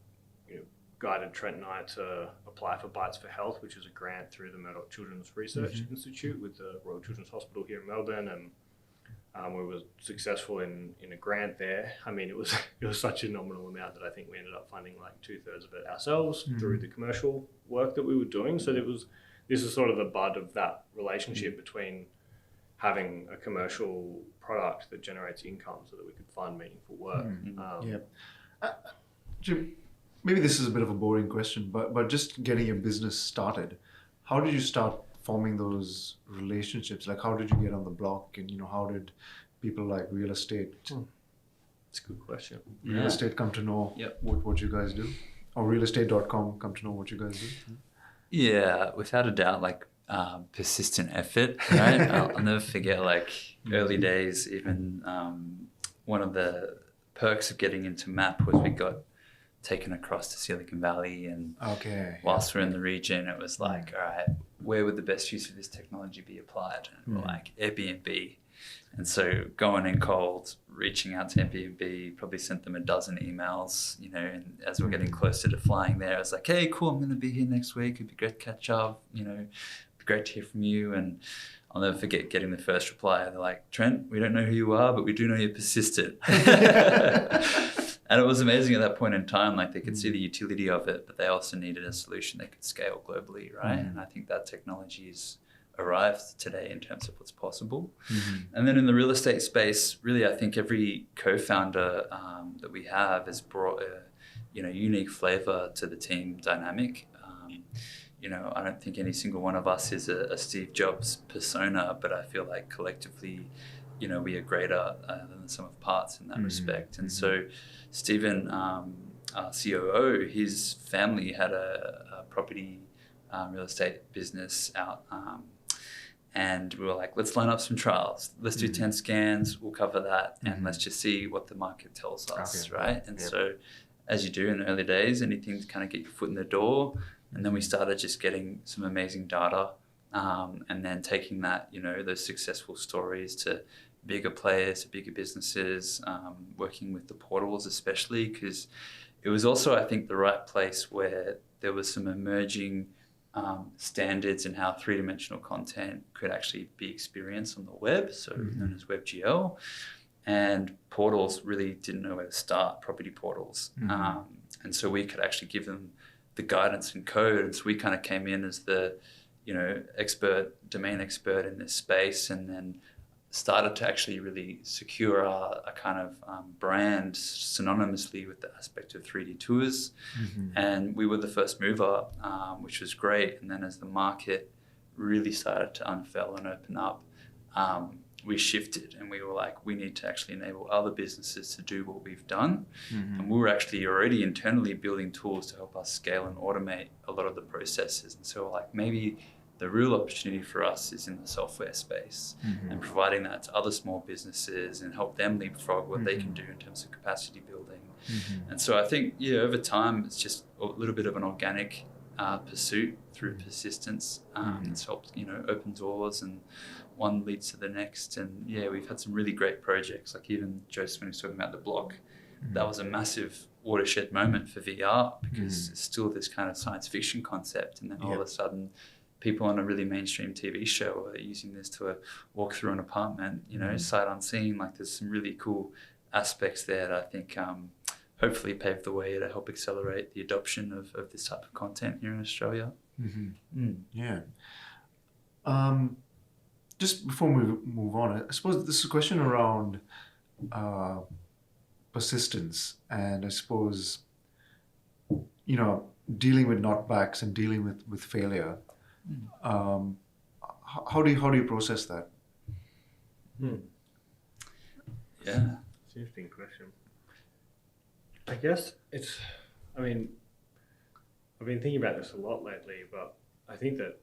guided Trent and I to apply for Bites for Health, which is a grant through the Murdoch Children's Research Institute with the Royal Children's Hospital here in Melbourne, and we were successful in a grant there. I mean, it was such a nominal amount that I think we ended up funding like 2/3 of it ourselves through the commercial work that we were doing. So this is sort of the bud of that relationship between having a commercial product that generates income so that we could fund meaningful work. Jim, maybe this is a bit of a boring question, but just getting your business started, how did you start forming those relationships? Like, how did you get on the block, and how did people like real estate It's a good question. real estate come to know what you guys do, or realestate.com come to know what you guys do? Yeah, without a doubt, like persistent effort, right? I'll never forget, like early days, even one of the perks of getting into MAP was we got taken across to Silicon Valley, and whilst we're in the region, it was like, all right, where would the best use of this technology be applied? And we're like, Airbnb. And so going in cold, reaching out to Airbnb, probably sent them a dozen emails, and as we're getting closer to flying there, I was like, hey, cool, I'm going to be here next week. It'd be great to catch up, it'd be great to hear from you. And I'll never forget getting the first reply. They're like, Trent, we don't know who you are, but we do know you're persistent. And it was amazing at that point in time, like they could see the utility of it, but they also needed a solution that could scale globally, right? And I think that technology has arrived today in terms of what's possible. And then in the real estate space, really, I think every co-founder that we have has brought a unique flavor to the team dynamic. I don't think any single one of us is a Steve Jobs persona, but I feel like collectively, we are greater than the sum of parts in that respect. And so Stephen, our COO, his family had a property real estate business out, and we were like, let's line up some trials. Let's do 10 scans, we'll cover that, and let's just see what the market tells us, right? And so as you do in the early days, anything to kind of get your foot in the door. And then we started just getting some amazing data, and then taking that, those successful stories to bigger players, to bigger businesses, working with the portals especially, because it was also, I think, the right place where there was some emerging standards in how three-dimensional content could actually be experienced on the web, so known as WebGL. And portals really didn't know where to start, property portals. And so we could actually give them the guidance and code. And so we kind of came in as the, domain expert in this space, and then started to actually really secure a kind of brand synonymously with the aspect of 3D tours. And we were the first mover, which was great. And then as the market really started to unfurl and open up, we shifted, and we were like, we need to actually enable other businesses to do what we've done. And we were actually already internally building tools to help us scale and automate a lot of the processes. And so like, maybe the real opportunity for us is in the software space, and providing that to other small businesses and help them leapfrog what they can do in terms of capacity building. And so I think, over time, it's just a little bit of an organic pursuit through persistence. It's helped, open doors, and one leads to the next. And we've had some really great projects, like even Joseph, when he was talking about the block, that was a massive watershed moment for VR, because it's still this kind of science fiction concept, and then all of a sudden people on a really mainstream TV show are using this to walk through an apartment, sight unseen. Like, there's some really cool aspects there that I think hopefully pave the way to help accelerate the adoption of this type of content here in Australia. Just before we move on, I suppose this is a question around persistence, and I suppose, dealing with knockbacks and dealing with failure. how do you process that? Yeah. It's an interesting question. I guess I mean, I've been thinking about this a lot lately, but I think that,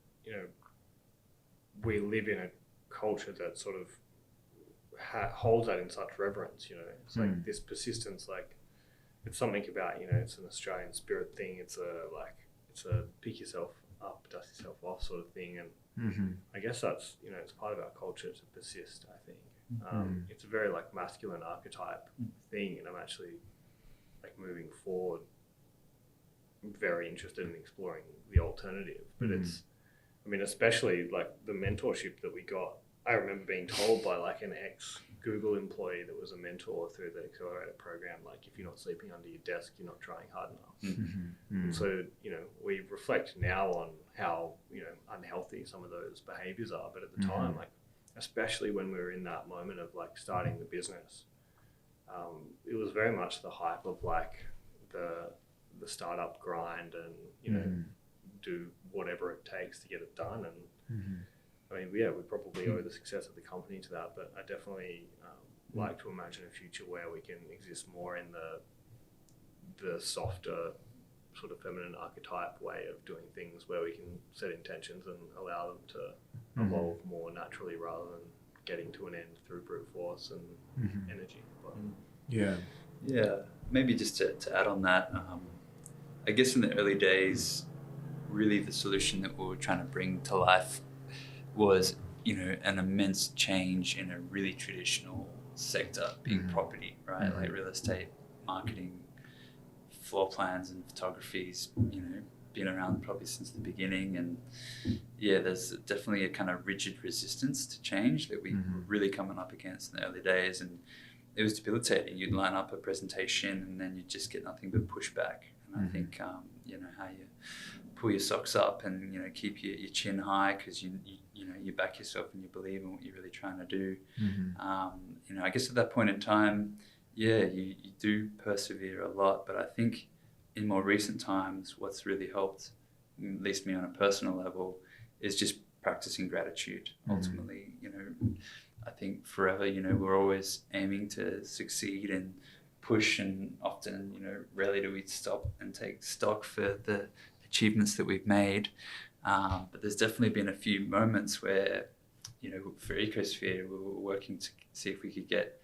we live in a culture that sort of holds that in such reverence, It's like this persistence, like it's something about, it's an Australian spirit thing. It's a pick yourself up, dust yourself off sort of thing. And I guess that's, it's part of our culture to persist, I think. It's a very like masculine archetype thing, and I'm actually like moving forward very interested in exploring the alternative. But especially like the mentorship that we got. I remember being told by like an ex-Google employee that was a mentor through the accelerator program, like if you're not sleeping under your desk, you're not trying hard enough. And so, we reflect now on how, unhealthy some of those behaviors are. But at the time, like, especially when we were in that moment of like starting the business, it was very much the hype of like the startup grind and, do whatever it takes to get it done. And I mean, we probably owe the success of the company to that, but I definitely like to imagine a future where we can exist more in the softer sort of feminine archetype way of doing things, where we can set intentions and allow them to evolve more naturally rather than getting to an end through brute force and energy. But, Yeah, maybe just to add on that, I guess in the early days, really the solution that we were trying to bring to life was, an immense change in a really traditional sector, being property, right? Like real estate, marketing, floor plans and photography's, been around probably since the beginning. And there's definitely a kind of rigid resistance to change that we were really coming up against in the early days. And it was debilitating. You'd line up a presentation and then you'd just get nothing but pushback. And I think, how you pull your socks up and, keep your chin high because you back yourself and you believe in what you're really trying to do. I guess at that point in time, you do persevere a lot. But I think in more recent times, what's really helped, at least me on a personal level, is just practicing gratitude. Ultimately, I think forever, we're always aiming to succeed and push, and often, rarely do we stop and take stock for the achievements that we've made. But there's definitely been a few moments where, for Ecosphere, we were working to see if we could get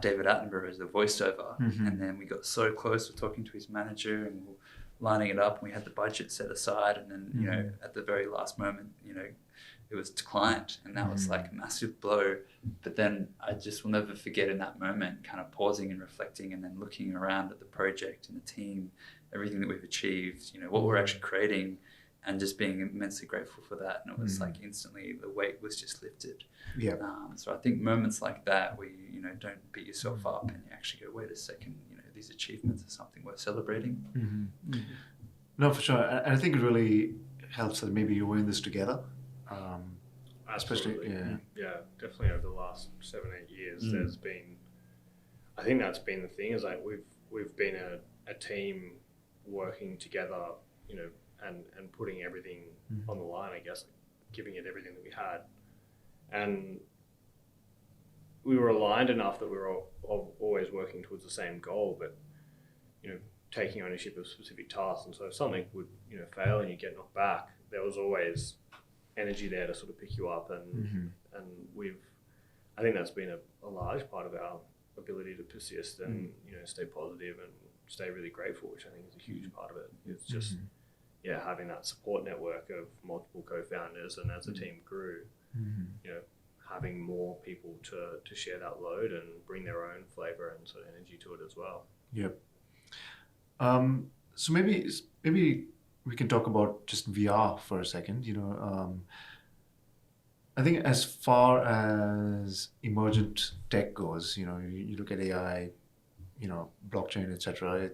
David Attenborough as the voiceover. And then we got so close to talking to his manager and we were lining it up, and we had the budget set aside. And then, at the very last moment, it was declined, and that was like a massive blow. But then I just will never forget in that moment, kind of pausing and reflecting, and then looking around at the project and the team, everything that we've achieved, what we're actually creating, and just being immensely grateful for that. And it was like instantly the weight was just lifted. So I think moments like that where you don't beat yourself up and you actually go, wait a second, these achievements are something worth celebrating. No, for sure. And I think it really helps that maybe you're in this together. Especially, definitely over the last 7-8 years, there's been, I think that's been the thing, is like we've been a team working together, and putting everything on the line, I guess, like giving it everything that we had. And we were aligned enough that we were always working towards the same goal, but, taking ownership of specific tasks. And so if something would, fail and you get knocked back, there was always energy there to sort of pick you up. And I think that's been a large part of our ability to persist and, stay positive and stay really grateful, which I think is a huge part of it. It's just, having that support network of multiple co-founders, and as the team grew, having more people to share that load and bring their own flavor and sort of energy to it as well. So maybe we can talk about just VR for a second. I think as far as emergent tech goes, you look at AI, blockchain, etc.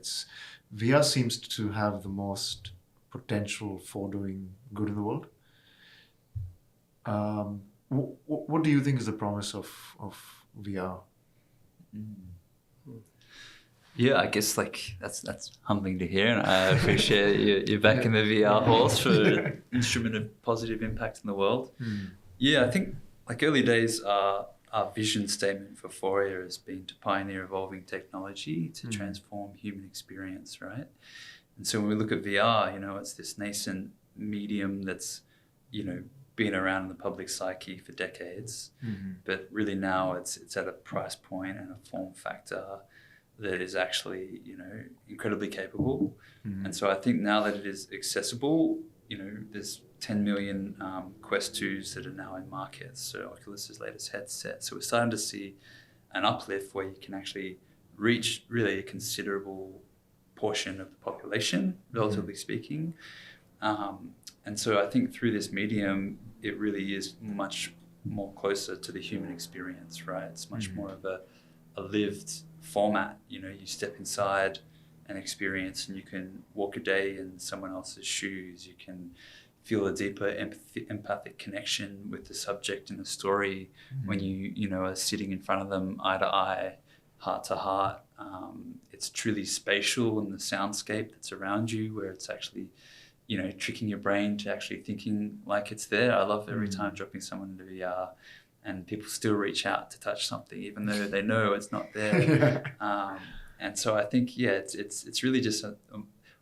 VR seems to have the most potential for doing good in the world. What do you think is the promise of VR? Yeah, I guess like that's humbling to hear, and I appreciate you're back in the VR horse for an instrument of positive impact in the world. Yeah, I think like early days, our vision statement for Phoria has been to pioneer evolving technology to transform human experience, right? And so when we look at VR, you know, it's this nascent medium that's, you know, been around in the public psyche for decades, but really now it's at a price point and a form factor that is actually, you know, incredibly capable. And so I think now that it is accessible, you know, there's 10 million Quest 2s that are now in market, so Oculus's latest headset. So we're starting to see an uplift where you can actually reach really a considerable portion of the population, relatively speaking. And so I think through this medium, it really is much more closer to the human experience, right? It's much more of a lived format. You know, you step inside an experience and you can walk a day in someone else's shoes. You can feel a deeper empathic connection with the subject in the story when you know, are sitting in front of them eye to eye, heart to heart. It's truly spatial in the soundscape that's around you, where it's actually, you know, tricking your brain to actually thinking like it's there. I love every time dropping someone into VR and people still reach out to touch something, even though they know it's not there. And so I think, yeah, it's really just,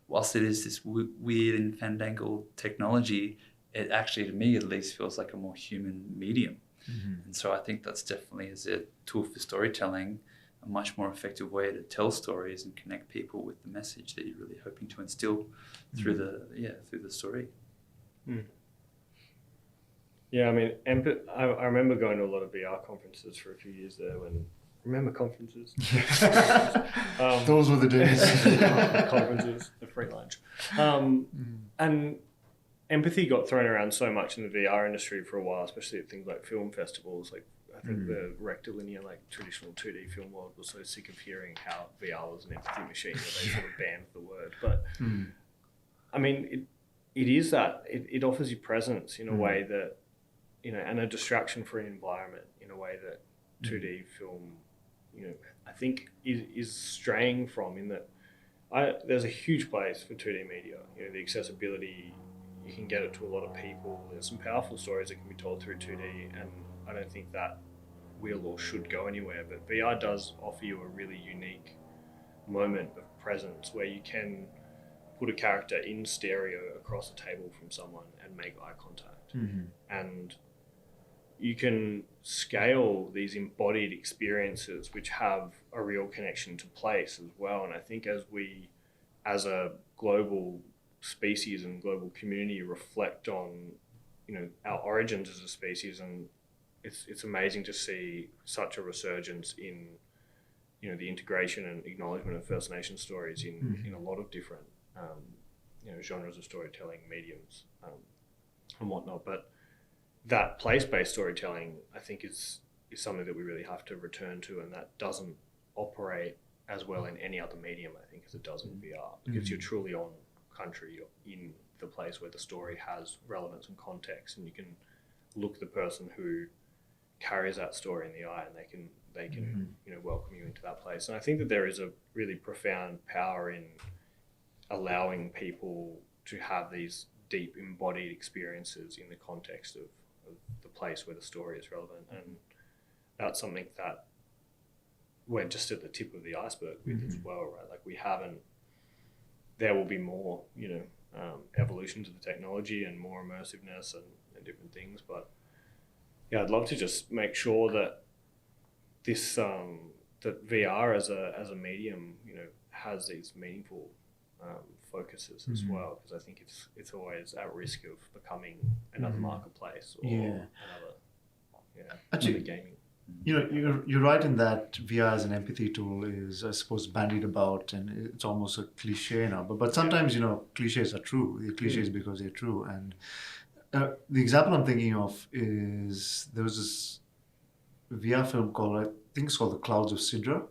whilst it is this weird and fandangled technology, it actually, to me at least, feels like a more human medium. And so I think that's definitely, as a tool for storytelling, a much more effective way to tell stories and connect people with the message that you're really hoping to instill through the story. Yeah, I mean, I remember going to a lot of VR conferences for a few years there. Remember conferences? Those were the days. Conferences, the free lunch. And empathy got thrown around so much in the VR industry for a while, especially at things like film festivals. Like, I think the rectilinear, like traditional 2D film world was so sick of hearing how VR was an empathy machine that they sort of banned the word. But I mean, it is that. It offers you presence in a way that, you know, and a distraction-free environment in a way that 2D film, you know, I think is straying from, in that there's a huge place for 2D media. You know, the accessibility, you can get it to a lot of people. There's some powerful stories that can be told through 2D, and I don't think that will or should go anywhere. But VR does offer you a really unique moment of presence where you can put a character in stereo across a table from someone and make eye contact. And you can scale these embodied experiences which have a real connection to place as well. And I think as we, as a global species and global community, reflect on, you know, our origins as a species, and it's amazing to see such a resurgence in, you know, the integration and acknowledgement of First Nation stories in a lot of different you know, genres of storytelling, mediums, and whatnot. But that place-based storytelling, I think, is something that we really have to return to, and that doesn't operate as well in any other medium, I think, as it does in VR, because you're truly on country, you're in the place where the story has relevance and context, and you can look the person who carries that story in the eye, and they can you know, welcome you into that place. And I think that there is a really profound power in allowing people to have these deep embodied experiences in the context of the place where the story is relevant. And that's something that we're just at the tip of the iceberg with as well, right? Like, there will be more, you know, evolutions of the technology and more immersiveness and different things. But yeah, I'd love to just make sure that this, that VR as a medium, you know, has these meaningful focuses as well, because I think it's always at risk of becoming another marketplace or another gaming. You know, you're right in that VR as an empathy tool is, I suppose, bandied about, and it's almost a cliche now. But sometimes, you know, cliches are true. They're cliches because they're true. And the example I'm thinking of is, there was this VR film called, I think it's called The Clouds of Sidra,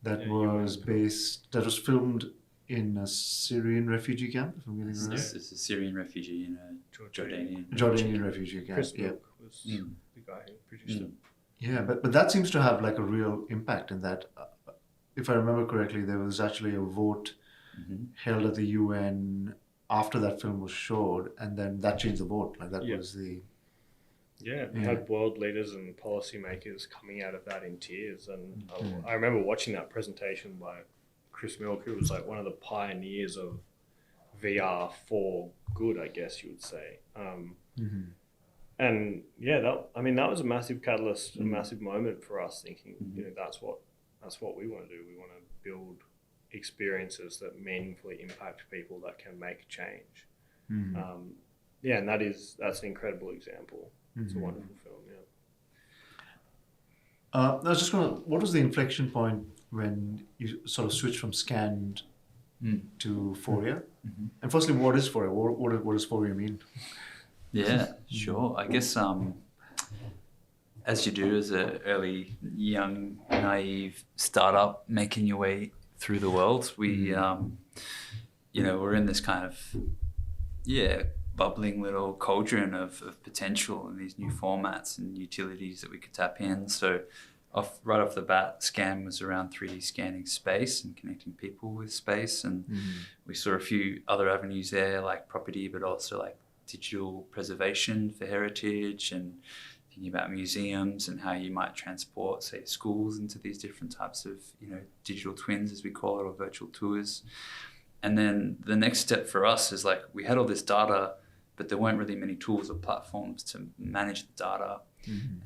that was filmed in a Syrian refugee camp, if I'm getting it right. It's a Syrian refugee in a Jordanian refugee camp. Chris Milk was the guy who produced it. Yeah, but that seems to have like a real impact in that if I remember correctly, there was actually a vote held at the UN after that film was showed, and then that changed the vote. Like that was the... Yeah, we had world leaders and policymakers coming out of that in tears. And I remember watching that presentation by Chris Milk, who was like one of the pioneers of VR for good, I guess you would say. And yeah, that was a massive catalyst, a massive moment for us thinking, that's what we want to do. We want to build experiences that meaningfully impact people that can make change. And that's an incredible example. It's a wonderful film, I was just going to, what was the inflection point when you sort of switched from scanned to Phoria? And firstly, what is Phoria? What does Phoria mean? Yeah, sure. I guess as you do as an early, young, naive startup making your way through the world, we, we're in this kind of, bubbling little cauldron of potential and these new formats and utilities that we could tap in. So right off the bat, Scan was around 3D scanning space and connecting people with space. And we saw a few other avenues there, like property, but also like digital preservation for heritage and thinking about museums and how you might transport, say, schools into these different types of, digital twins, as we call it, or virtual tours. And then the next step for us is like we had all this data, but there weren't really many tools or platforms to manage the data.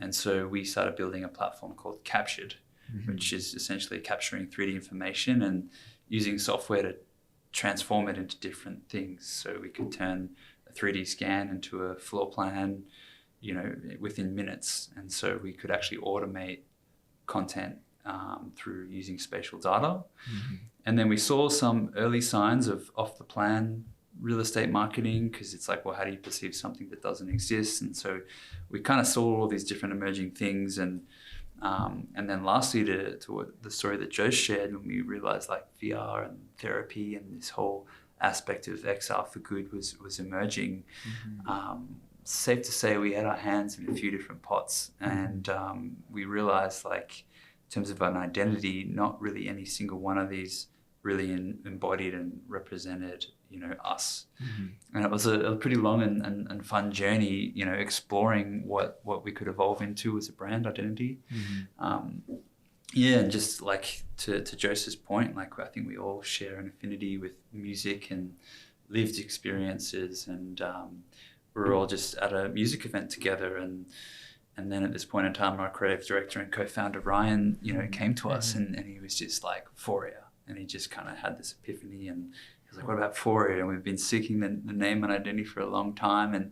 And so we started building a platform called Captured, which is essentially capturing 3D information and using software to transform it into different things. So we could turn a 3D scan into a floor plan, within minutes. And so we could actually automate content through using spatial data. And then we saw some early signs of off the plan real estate marketing, because it's like, well, how do you perceive something that doesn't exist? And so we kind of saw all these different emerging things. And then lastly, to what the story that Joe shared, when we realized like VR and therapy and this whole aspect of XR for good was emerging. Safe to say we had our hands in a few different pots, and we realized, like, in terms of an identity, not really any single one of these really embodied and represented, us. And it was a pretty long and fun journey, exploring what we could evolve into as a brand identity. And just like to Joseph's point, like I think we all share an affinity with music and lived experiences, and we're all just at a music event together, and then at this point in time, our creative director and co-founder Ryan, came to us, and he was just like, Phoria, and he just kind of had this epiphany, and he was like, what about Phoria? And we've been seeking the name and identity for a long time, and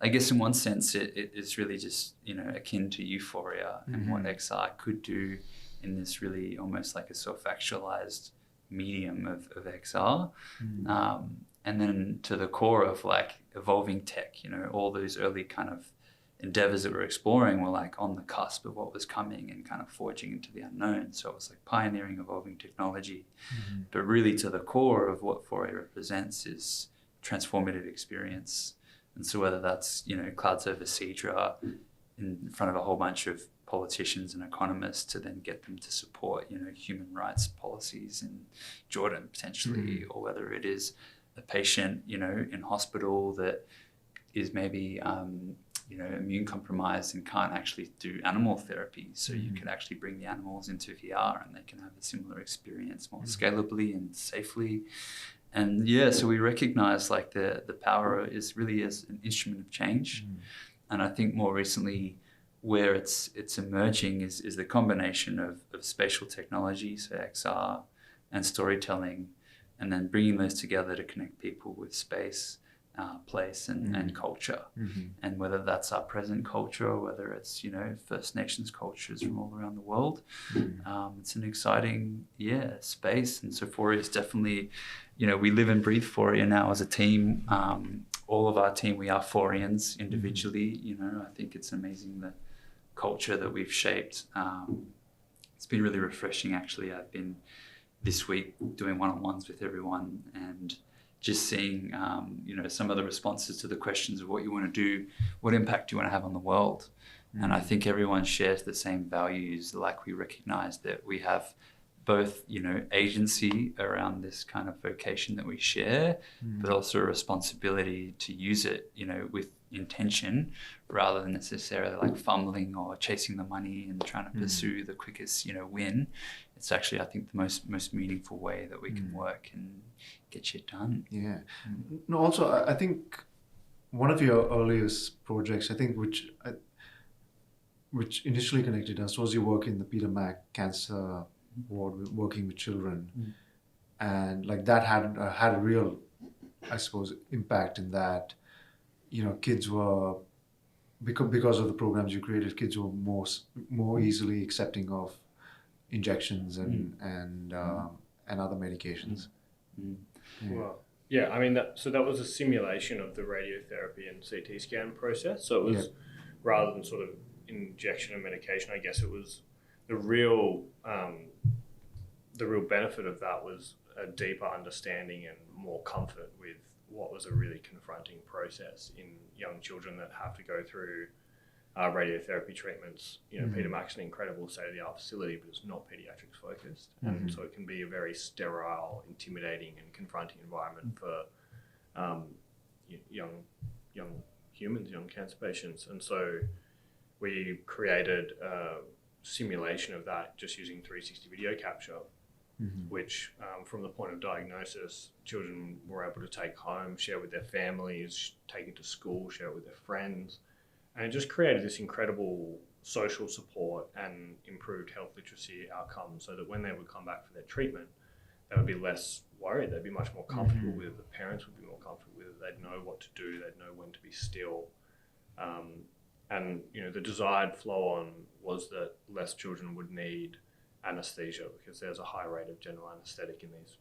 I guess in one sense it is really just akin to euphoria and what XR could do in this really almost like a self-actualized medium of XR. And then to the core of like evolving tech, all those early kind of endeavors that we're exploring were like on the cusp of what was coming and kind of forging into the unknown. So it was like pioneering evolving technology, but really to the core of what Phoria represents is transformative experience. And so whether that's, clouds over Cedra in front of a whole bunch of politicians and economists to then get them to support, human rights policies in Jordan potentially, or whether it is a patient, in hospital that is maybe, immune compromised and can't actually do animal therapy. So you can actually bring the animals into VR and they can have a similar experience more scalably and safely. And so we recognize like the power is really as an instrument of change. And I think more recently where it's emerging is the combination of spatial technology, so XR, and storytelling, and then bringing those together to connect people with space, place, and culture. And whether that's our present culture or whether it's, First Nations cultures from all around the world, it's an exciting, space. And so Phoria is definitely, we live and breathe Phoria now as a team. All of our team, we are Phorians individually. I think it's amazing the culture that we've shaped. It's been really refreshing, actually. I've been this week doing one-on-ones with everyone and just seeing, some of the responses to the questions of what you want to do, what impact do you want to have on the world? And I think everyone shares the same values. Like we recognize that we have both, agency around this kind of vocation that we share, but also a responsibility to use it, with intention rather than necessarily like fumbling or chasing the money and trying to pursue the quickest, win. It's actually, I think, the most meaningful way that we can work and get shit done. Yeah. No, also, I think one of your earliest projects, I think, which initially connected us was your work in the Purdam cancer ward, working with children. And like that had a real, I suppose, impact in that, kids were, because of the programs you created, kids were more easily accepting of injections and other medications. Well, yeah, I mean, that was a simulation of the radiotherapy and CT scan process. So it was, rather than sort of injection of medication, I guess it was the real benefit of that was a deeper understanding and more comfort with what was a really confronting process in young children that have to go through radiotherapy treatments. Purdam's an incredible state-of-the-art facility, but it's not pediatrics focused, and so it can be a very sterile, intimidating, and confronting environment for young humans, young cancer patients. And so we created a simulation of that just using 360 video capture, which from the point of diagnosis, children were able to take home, share with their families, take it to school, share it with their friends. And it just created this incredible social support and improved health literacy outcomes, so that when they would come back for their treatment, they would be less worried. They'd be much more comfortable with it. The parents would be more comfortable with it. They'd know what to do. They'd know when to be still. And the desired flow on was that less children would need anesthesia, because there's a high rate of general anesthetic in these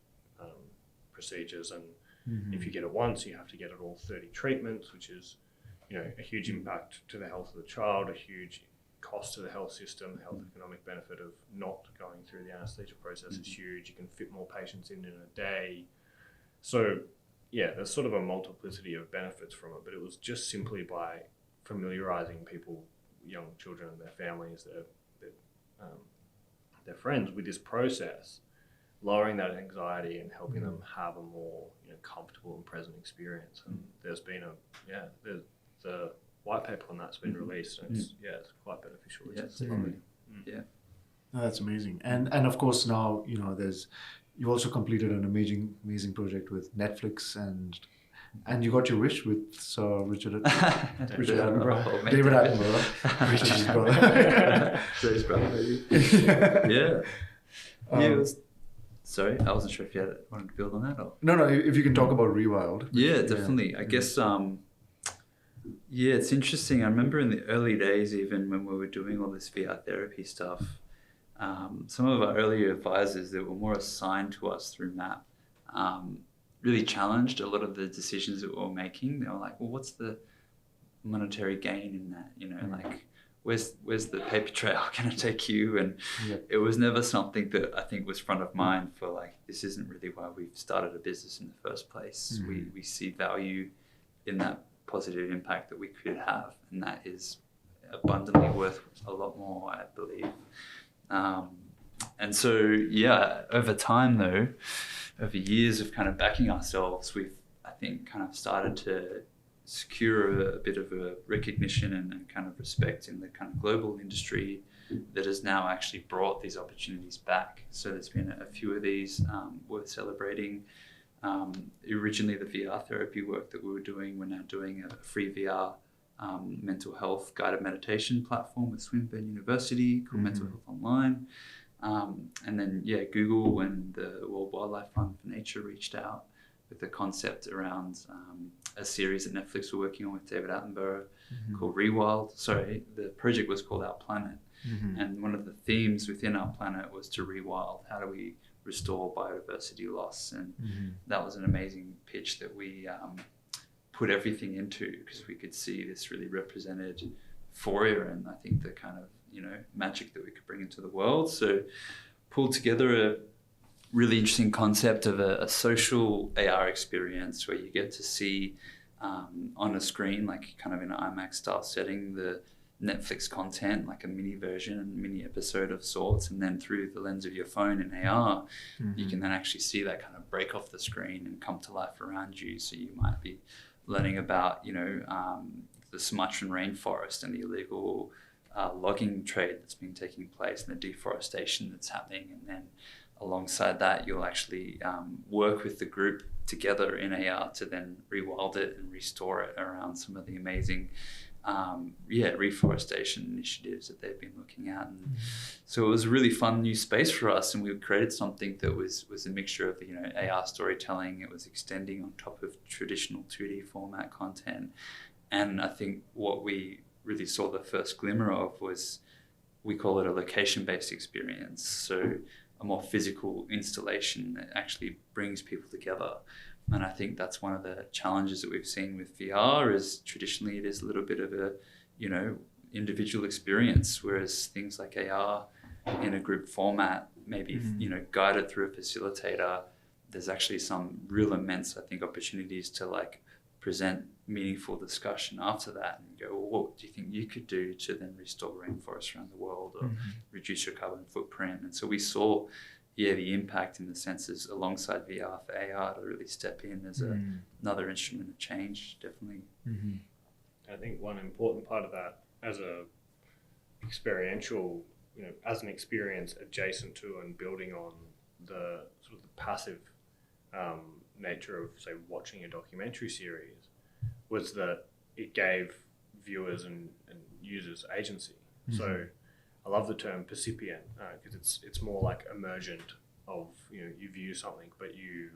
procedures. And if you get it once, you have to get it all 30 treatments, which is a huge impact to the health of the child, a huge cost to the health system. The health economic benefit of not going through the anesthesia process is huge. You can fit more patients in a day. So yeah, there's sort of a multiplicity of benefits from it, but it was just simply by familiarizing people, young children and their families, their friends, with this process, lowering that anxiety and helping them have a more comfortable and present experience. And there's been the white paper on that's been released, and it's quite beneficial. No, that's amazing. And of course now you also completed an amazing project with Netflix, and you got your wish with Sir Richard Attenborough, David Attenborough, Richard's brother. His brother. Yeah. It was. Sorry, I wasn't sure if you wanted to build on that or. No. If you can talk about REWILD. Yeah, definitely. I guess. It's interesting. I remember in the early days, even when we were doing all this VR therapy stuff, some of our earlier advisors that were more assigned to us through MAP really challenged a lot of the decisions that we were making. They were like, well, what's the monetary gain in that? Like, where's the paper trail going to take you? And it was never something that I think was front of mind for like, this isn't really why we've started a business in the first place. We see value in that positive impact that we could have, and that is abundantly worth a lot more, I believe. And so, over time though, over years of kind of backing ourselves, we've, I think, kind of started to secure a bit of a recognition and kind of respect in the kind of global industry that has now actually brought these opportunities back. So there's been a few of these worth celebrating. Originally the VR therapy work that we were doing, we're now doing a free VR mental health guided meditation platform with Swinburne University called Mental Health Online. And then, Google and the World Wildlife Fund for Nature reached out with the concept around a series that Netflix were working on with David Attenborough called REWILD. Sorry, the project was called Our Planet. And one of the themes within Our Planet was to rewild. How do we restore biodiversity loss? And that was an amazing pitch that we put everything into, because we could see this really represented Phoria and I think the kind of magic that we could bring into the world. So pulled together a really interesting concept of a social AR experience where you get to see on a screen, like kind of in an IMAX style setting, the Netflix content, like a mini version, mini episode of sorts, and then through the lens of your phone in AR, you can then actually see that kind of break off the screen and come to life around you. So you might be learning about, the Sumatran rainforest and the illegal logging trade that's been taking place and the deforestation that's happening. And then alongside that, you'll actually work with the group together in AR to then rewild it and restore it around some of the amazing reforestation initiatives that they've been looking at. And so it was a really fun new space for us, and we created something that was a mixture of AR storytelling. It was extending on top of traditional 2D format content, and I think what we really saw the first glimmer of was, we call it a location-based experience, so a more physical installation that actually brings people together. And I think that's one of the challenges that we've seen with VR, is traditionally it is a little bit of a, individual experience, whereas things like AR in a group format, maybe, guided through a facilitator, there's actually some real immense, I think, opportunities to present meaningful discussion after that and go, well, what do you think you could do to then restore rainforests around the world or reduce your carbon footprint? And so we saw the impact in the senses alongside VR for AR to really step in as another instrument of change, definitely. I think one important part of that, as a experiential, as an experience adjacent to and building on the sort of the passive nature of, say, watching a documentary series, was that it gave viewers and users agency. So I love the term percipient, because it's more like immersion of, you view something, but you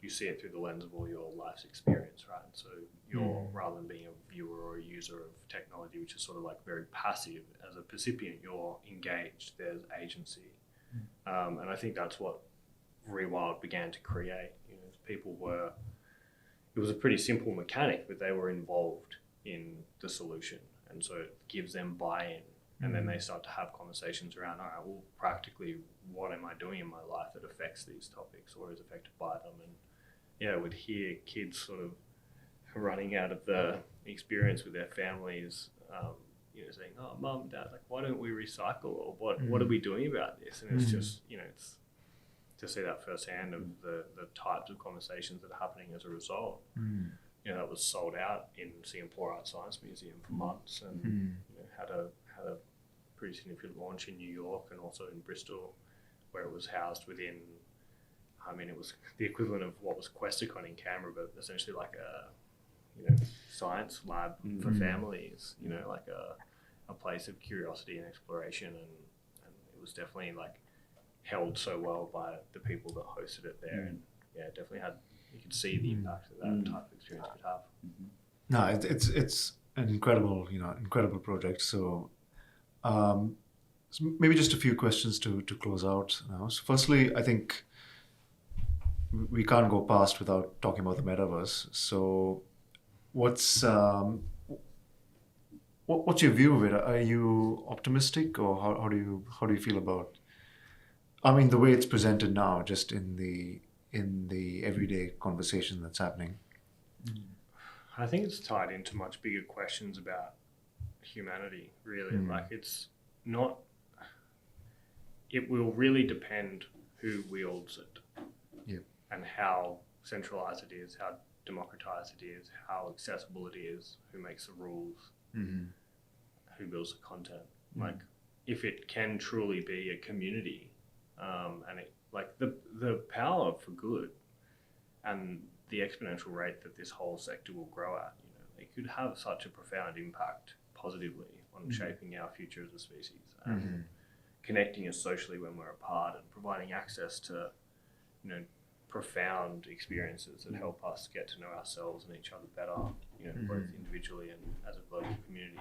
see it through the lens of all your life's experience, right? So you're, rather than being a viewer or a user of technology, which is sort of very passive, as a percipient, you're engaged, there's agency. And I think that's what REWILD began to create. It was a pretty simple mechanic, but they were involved in the solution. And so it gives them buy-in. And then they start to have conversations around, all right, well, practically, what am I doing in my life that affects these topics or is affected by them? And would hear kids sort of running out of the experience with their families, saying, oh, Mum, Dad, why don't we recycle? Or what are we doing about this? And it's just, it's to see that firsthand of the types of conversations that are happening as a result. That was sold out in Singapore Art Science Museum for months, and had a pretty significant launch in New York and also in Bristol, where it was housed within, it was the equivalent of what was Questacon in Canberra, but essentially like a science lab for families, like a place of curiosity and exploration, and it was definitely held so well by the people that hosted it there, and definitely you could see the impact that type of experience could have. No, it's an incredible project. So maybe just a few questions to close out now. So firstly, I think we can't go past without talking about the metaverse. So what's your view of it? Are you optimistic, or how do you feel about, the way it's presented now, just in the everyday conversation that's happening? I think it's tied into much bigger questions about humanity, really. It's not, it will really depend who wields it and how centralized it is, how democratized it is, how accessible it is, who makes the rules, who builds the content. If it can truly be a community, and it, the power for good and the exponential rate that this whole sector will grow at, it could have such a profound impact positively on shaping our future as a species and connecting us socially when we're apart, and providing access to, profound experiences that help us get to know ourselves and each other better, both individually and as a global community.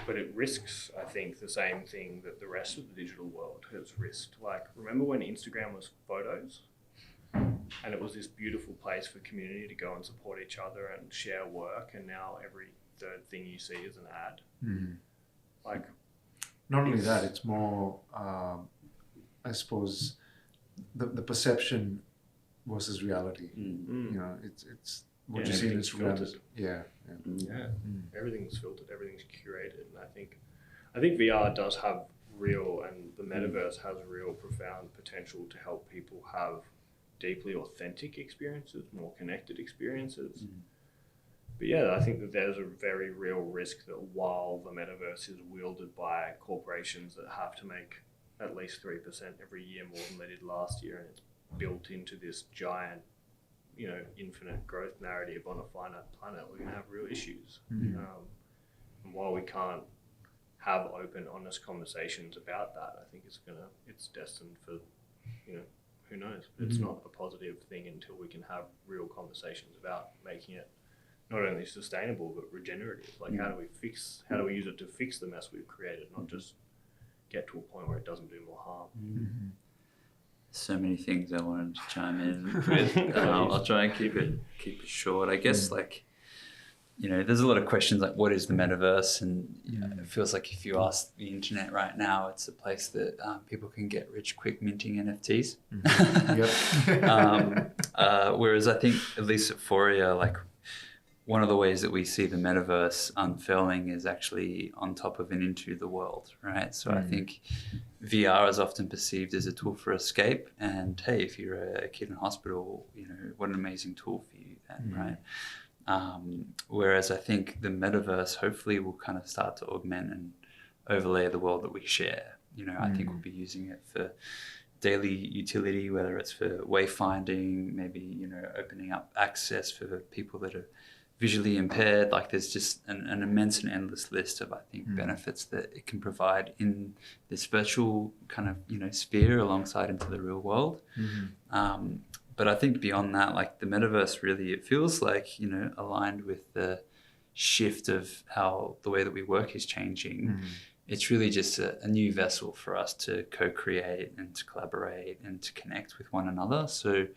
But it risks, I think, the same thing that the rest of the digital world has risked. Remember when Instagram was photos? And it was this beautiful place for community to go and support each other and share work, and now every third thing you see is an ad. Not only that, it's more, I suppose, the perception versus reality. It's what you see in Instagram. Filtered. Yeah. Everything's filtered, everything's curated, and I think VR does have real, and the metaverse has real profound potential to help people have deeply authentic experiences, more connected experiences. But yeah, I think that there's a very real risk that while the metaverse is wielded by corporations that have to make at least 3% every year more than they did last year, and it's built into this giant, infinite growth narrative on a finite planet, we're going to have real issues. And while we can't have open, honest conversations about that, I think it's destined for, who knows? But it's not a positive thing until we can have real conversations about making it not only sustainable but regenerative. Like how do we use it to fix the mess we've created, not just get to a point where it doesn't do more harm. So many things I wanted to chime in with. I'll try and keep it short. I guess there's a lot of questions like what is the metaverse, and it feels like if you ask the internet right now, it's a place that people can get rich quick minting NFTs. Whereas I think at least at Phoria, like one of the ways that we see the metaverse unfurling is actually on top of and into the world, right? So I think VR is often perceived as a tool for escape, and hey, if you're a kid in hospital, what an amazing tool for you then, right? Whereas I think the metaverse hopefully will kind of start to augment and overlay the world that we share. I think we'll be using it for daily utility, whether it's for wayfinding, maybe, opening up access for people that are visually impaired. Like there's just an immense and endless list of, I think, benefits that it can provide in this virtual kind of, sphere alongside into the real world. But I think beyond that, like the metaverse really, it feels like, aligned with the shift of how the way that we work is changing. It's really just a new vessel for us to co-create and to collaborate and to connect with one another. So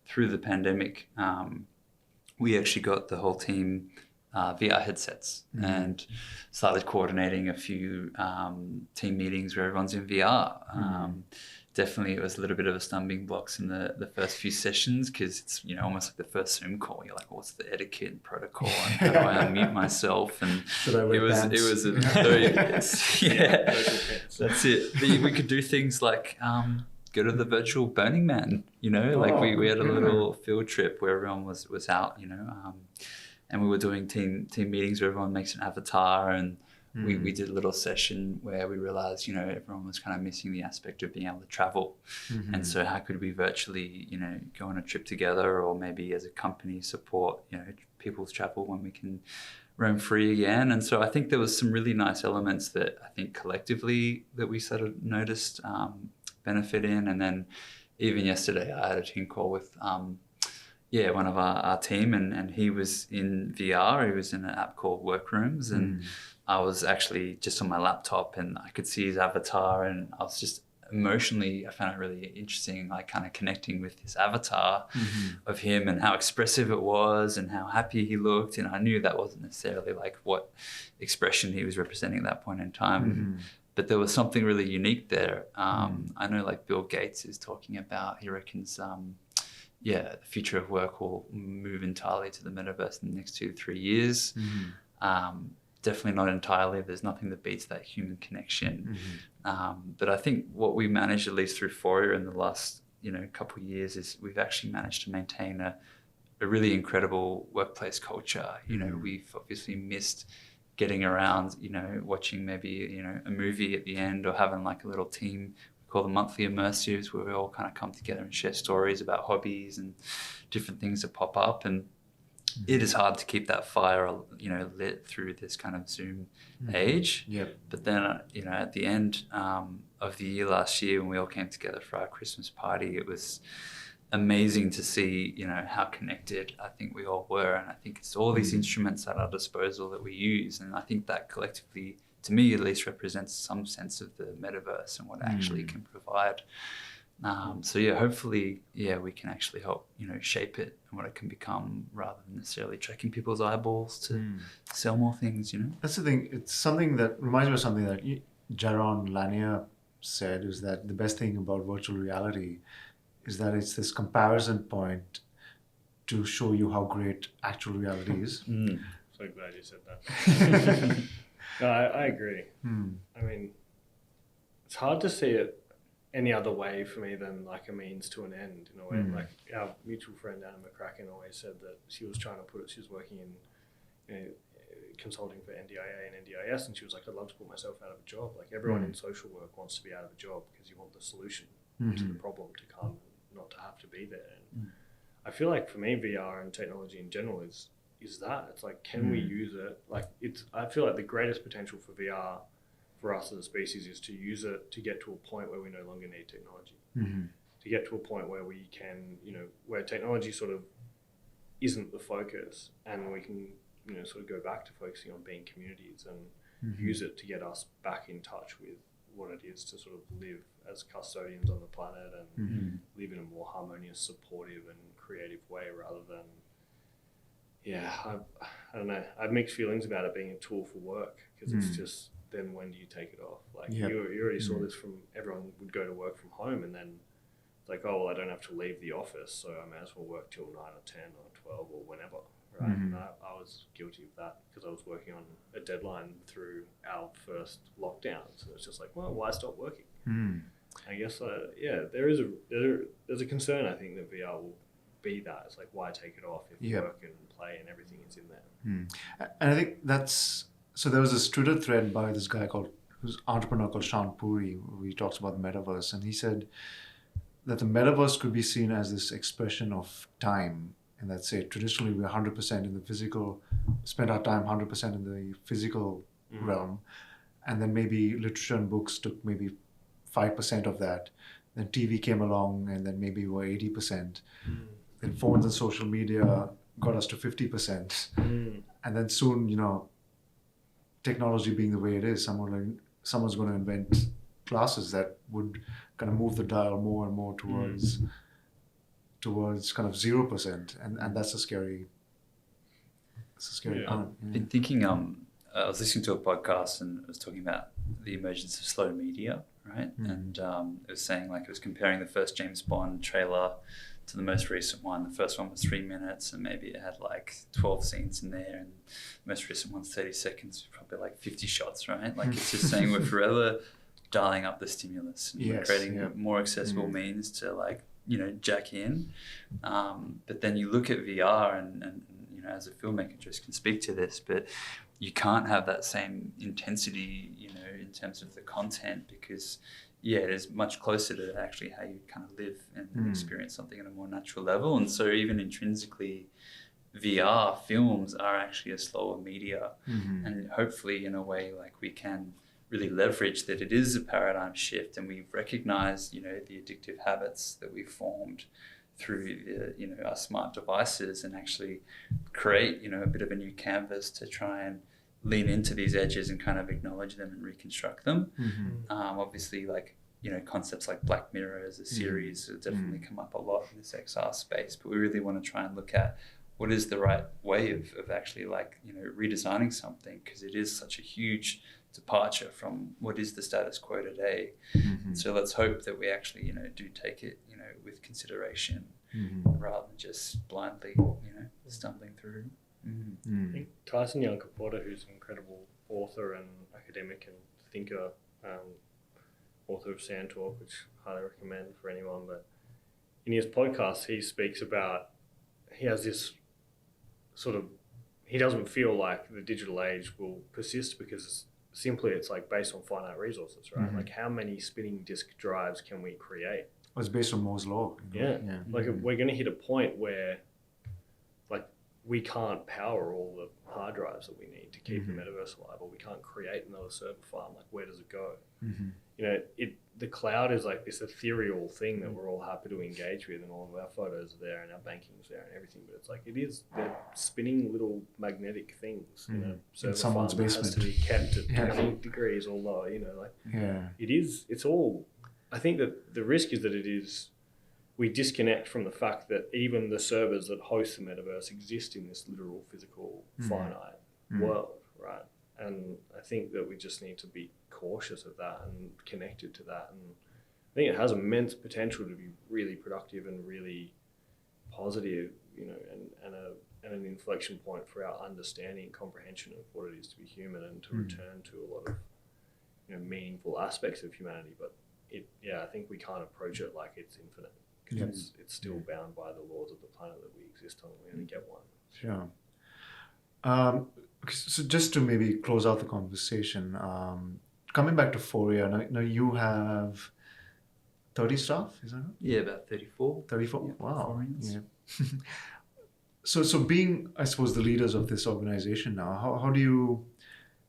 through the pandemic, we actually got the whole team VR headsets and started coordinating a few team meetings where everyone's in VR. Definitely it was a little bit of a stumbling blocks in the first few sessions because it's almost like the first Zoom call. You're like, what's the etiquette and protocol and how do I unmute myself? And it was a very that's it. We could do things like go to the virtual Burning Man, like we had a little field trip where everyone was out, and we were doing team meetings where everyone makes an avatar, and we did a little session where we realized, everyone was kind of missing the aspect of being able to travel. And so how could we virtually, go on a trip together, or maybe as a company support, people's travel when we can roam free again. And so I think there was some really nice elements that I think collectively that we sort of noticed benefit in. And then even yesterday I had a team call with one of our team, and he was in VR. He was in an app called Workrooms, and I was actually just on my laptop and I could see his avatar, and I was just emotionally, I found it really interesting, like kind of connecting with this avatar of him and how expressive it was and how happy he looked. And I knew that wasn't necessarily like what expression he was representing at that point in time. But there was something really unique there. I know like Bill Gates is talking about, he reckons, the future of work will move entirely to the metaverse in the next 2 to 3 years. Definitely not entirely. There's nothing that beats that human connection. But I think what we managed, at least through Phoria in the last, couple of years, is we've actually managed to maintain a really incredible workplace culture. We've obviously missed getting around, watching maybe, a movie at the end, or having like a little team, we call them monthly immersives, where we all kind of come together and share stories about hobbies and different things that pop up. And it is hard to keep that fire, lit through this kind of Zoom age. But then, at the end of the year last year, when we all came together for our Christmas party, it was amazing to see, how connected I think we all were. And I think it's all these instruments at our disposal that we use. And I think that collectively, to me at least, represents some sense of the metaverse and what it actually can provide. Hopefully, we can actually help, shape it and what it can become, rather than necessarily tracking people's eyeballs to sell more things, That's the thing. It's something that reminds me of something that Jaron Lanier said, is that the best thing about virtual reality is that it's this comparison point to show you how great actual reality is. So glad you said that. No, I agree. I mean, it's hard to see it any other way for me than like a means to an end in a way. Like our mutual friend Anna McCracken always said that she was trying to put it, she was working in, you know, consulting for NDIA and NDIS, and she was like, I'd love to put myself out of a job. Like everyone in social work wants to be out of a job because you want the solution to the problem to come, not to have to be there. And I feel like for me, VR and technology in general is that. It's like, can we use it? Like I feel like the greatest potential for VR for us as a species is to use it to get to a point where we no longer need technology. To get to a point where we can, you know, where technology sort of isn't the focus, and we can, you know, sort of go back to focusing on being communities and use it to get us back in touch with what it is to sort of live as custodians on the planet and live in a more harmonious, supportive and creative way rather than, I don't know. I have mixed feelings about it being a tool for work because it's just, then when do you take it off? Like you already saw this from everyone would go to work from home, and then it's like, oh, well, I don't have to leave the office, so I may as well work till 9 or 10 or 12 or whenever. Right? And I was guilty of that because I was working on a deadline through our first lockdown. So it's just like, well, why stop working? I guess, there's a concern, I think, that VR will be that. It's like, why take it off if work and play and everything is in there? And I think that's, so there was this Twitter thread by this guy who's an entrepreneur called Sean Puri, where he talks about the metaverse. And he said that the metaverse could be seen as this expression of time. And that's say traditionally we're 100% in the physical, spend our time 100% in the physical realm. And then maybe literature and books took maybe 5% of that. Then TV came along and then maybe we're 80%. Then phones and social media got us to 50%. And then soon, you know, technology being the way it is, someone's going to invent glasses that would kind of move the dial more and more towards kind of 0%, and that's a scary point. I've been thinking, I was listening to a podcast and it was talking about the emergence of slow media, right? And it was saying, like, it was comparing the first James Bond trailer to the most recent one. The first one was 3 minutes and maybe it had like 12 scenes in there, and the most recent one's 30 seconds, probably like 50 shots, right? Like it's just saying we're forever dialing up the stimulus and we're creating more accessible means to, like, you know, jack in. But then you look at VR and you know, as a filmmaker, just can speak to this, but you can't have that same intensity, you know, in terms of the content, because it is much closer to actually how you kind of live and experience something at a more natural level. And so even intrinsically, VR films are actually a slower media, and hopefully in a way, like, we can really leverage that it is a paradigm shift, and we've recognized, you know, the addictive habits that we've formed through the, you know, our smart devices, and actually create, you know, a bit of a new canvas to try and lean into these edges and kind of acknowledge them and reconstruct them. Obviously, like, you know, concepts like Black Mirror as a series have definitely come up a lot in this XR space, but we really want to try and look at what is the right way of actually, like, you know, redesigning something, because it is such a huge departure from what is the status quo today. So let's hope that we actually, you know, do take it, you know, with consideration rather than just blindly, you know, stumbling through. I think Tyson Yunkaporta, who's an incredible author and academic and thinker, author of Sand Talk, which I highly recommend for anyone, but in his podcast he speaks about, he has this sort of, he doesn't feel like the digital age will persist because it's like based on finite resources, right? Like, how many spinning disk drives can we create? It's based on Moore's law. You know? Like, we're going to hit a point where, like, we can't power all the hard drives that we need to keep the metaverse alive, or we can't create another server farm. Like, where does it go? You know, the cloud is like this ethereal thing that we're all happy to engage with, and all of our photos are there and our banking's there and everything, but it's like, they're spinning little magnetic things, you know, server in someone's farm basement has to be kept at 20 degrees or lower, you know, like it's all, I think that the risk is that we disconnect from the fact that even the servers that host the metaverse exist in this literal, physical, finite world, right? And I think that we just need to be cautious of that and connected to that. And I think it has immense potential to be really productive and really positive, and an inflection point for our understanding and comprehension of what it is to be human, and to return to a lot of meaningful aspects of humanity. But I think we can't approach it like it's infinite, because it's still bound by the laws of the planet that we exist on. We only get one. Sure. So just to maybe close out the conversation, coming back to Phoria, now you have 30 staff, is that right? Yeah, about 34. 34? Yeah, wow. Phorians. Yeah. So being, I suppose, the leaders of this organization now, how do you,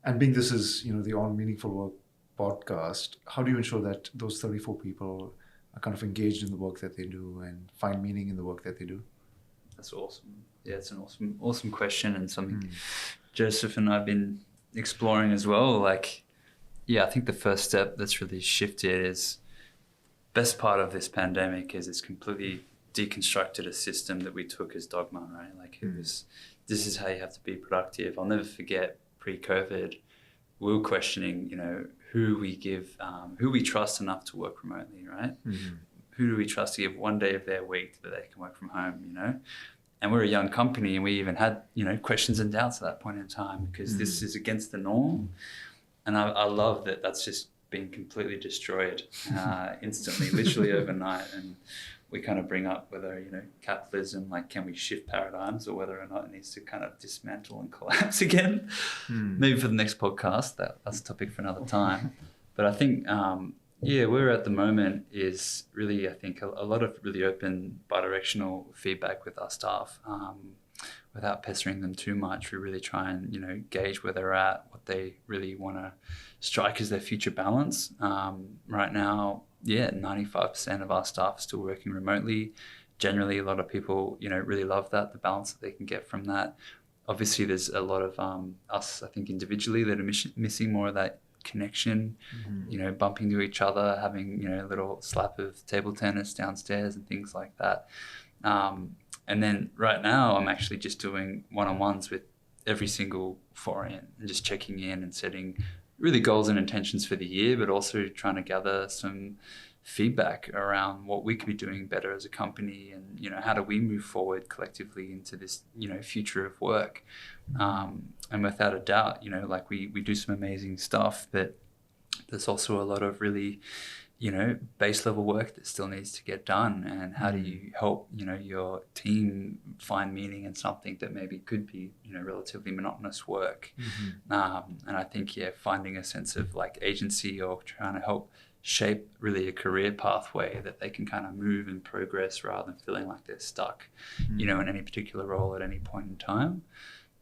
and being this is, the On Meaningful Work podcast, how do you ensure that those 34 people are kind of engaged in the work that they do and find meaning in the work that they do? That's awesome. Yeah, it's an awesome question, and something Joseph and I've been exploring as well. I think the first step that's really shifted is, best part of this pandemic is it's completely deconstructed a system that we took as dogma, right? It was, this is how you have to be productive. I'll never forget pre-COVID, we were questioning, who we trust enough to work remotely, right? Who do we trust to give one day of their week that they can work from home, And we're a young company, and we even had, questions and doubts at that point in time, because this is against the norm. And I love that that's just been completely destroyed instantly, literally overnight. And we kind of bring up whether, capitalism, can we shift paradigms, or whether or not it needs to kind of dismantle and collapse again. Maybe for the next podcast, that's a topic for another time. But I think, where at the moment is really, I think, a lot of really open bi-directional feedback with our staff. Without pestering them too much, we really try and, gauge where they're at, what they really want to strike as their future balance. Right now, 95% of our staff are still working remotely. Generally, a lot of people, really love that, the balance that they can get from that. Obviously, there's a lot of us, I think, individually that are missing more of that connection, bumping to each other, having, a little slap of table tennis downstairs and things like that. And then right now, I'm actually just doing one-on-ones with every single Phorian and just checking in and setting really goals and intentions for the year, but also trying to gather some feedback around what we could be doing better as a company, and how do we move forward collectively into this future of work. And without a doubt, we do some amazing stuff, but there's also a lot of really base level work that still needs to get done. And how do you help your team find meaning in something that maybe could be relatively monotonous work. And I think finding a sense of agency, or trying to help shape really a career pathway that they can kind of move and progress, rather than feeling like they're stuck in any particular role at any point in time.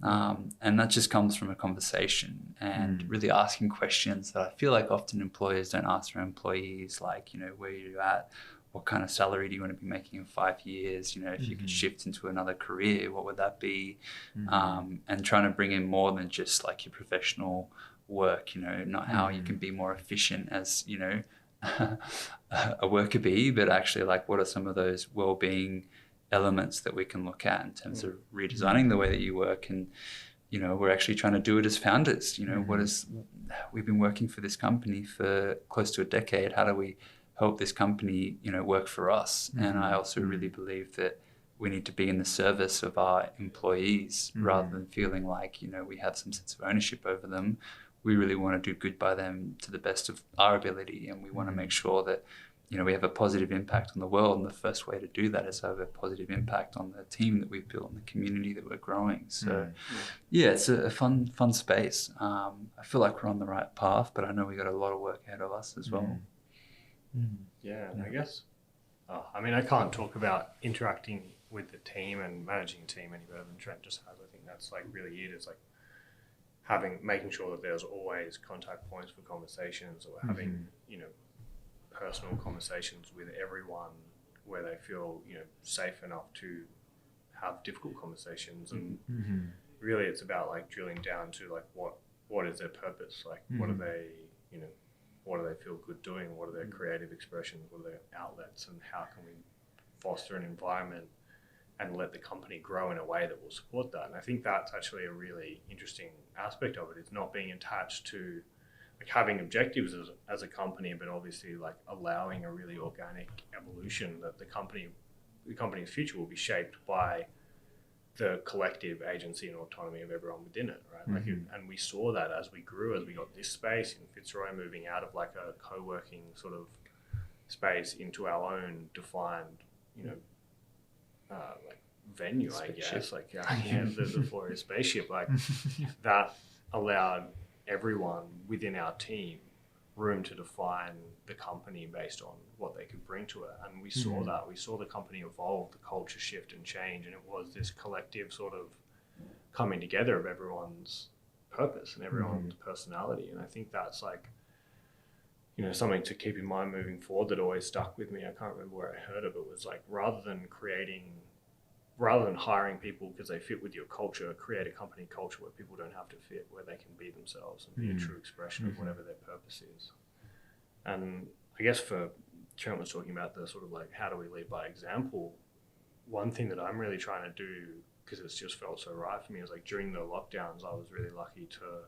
And that just comes from a conversation and really asking questions that I feel like often employers don't ask their employees, where are you at? What kind of salary do you want to be making in 5 years? If you could shift into another career, what would that be? And trying to bring in more than just your professional work, not how you can be more efficient as, a worker bee, but actually what are some of those well-being elements that we can look at in terms of redesigning the way that you work. And we're actually trying to do it as founders. We've been working for this company for close to a decade. How do we help this company work for us? And I also really believe that we need to be in the service of our employees, rather than feeling like we have some sense of ownership over them. We really want to do good by them to the best of our ability, and we want to make sure that we have a positive impact on the world, and the first way to do that is have a positive impact on the team that we've built and the community that we're growing. So, it's a fun space. I feel like we're on the right path, but I know we got a lot of work ahead of us as well. I guess, I can't talk about interacting with the team and managing a team any better than Trent just has. I think that's really it. It's making sure that there's always contact points for conversations, or having, personal conversations with everyone where they feel safe enough to have difficult conversations. And really it's about drilling down to what is their purpose, what are they what do they feel good doing, what are their creative expressions, what are their outlets, and how can we foster an environment and let the company grow in a way that will support that. And I think that's actually a really interesting aspect of it, is not being attached to having objectives as a company, but obviously allowing a really organic evolution, that the company's future will be shaped by the collective agency and autonomy of everyone within it, right? Like, and we saw that as we grew, as we got this space in Fitzroy, moving out of like a co-working sort of space into our own defined, like venue, spaceship. I guess, like the Phoria spaceship, like that allowed everyone within our team room to define the company based on what they could bring to it. And we saw that. We saw the company evolve, the culture shift and change, and it was this collective sort of coming together of everyone's purpose and everyone's personality. And I think that's like, something to keep in mind moving forward that always stuck with me. I can't remember where I heard of it. Was like, rather than hiring people because they fit with your culture, create a company culture where people don't have to fit, where they can be themselves and be a true expression of whatever their purpose is. And I guess for Trent was talking about the sort of like, how do we lead by example? One thing that I'm really trying to do, because it's just felt so right for me, is like during the lockdowns, I was really lucky to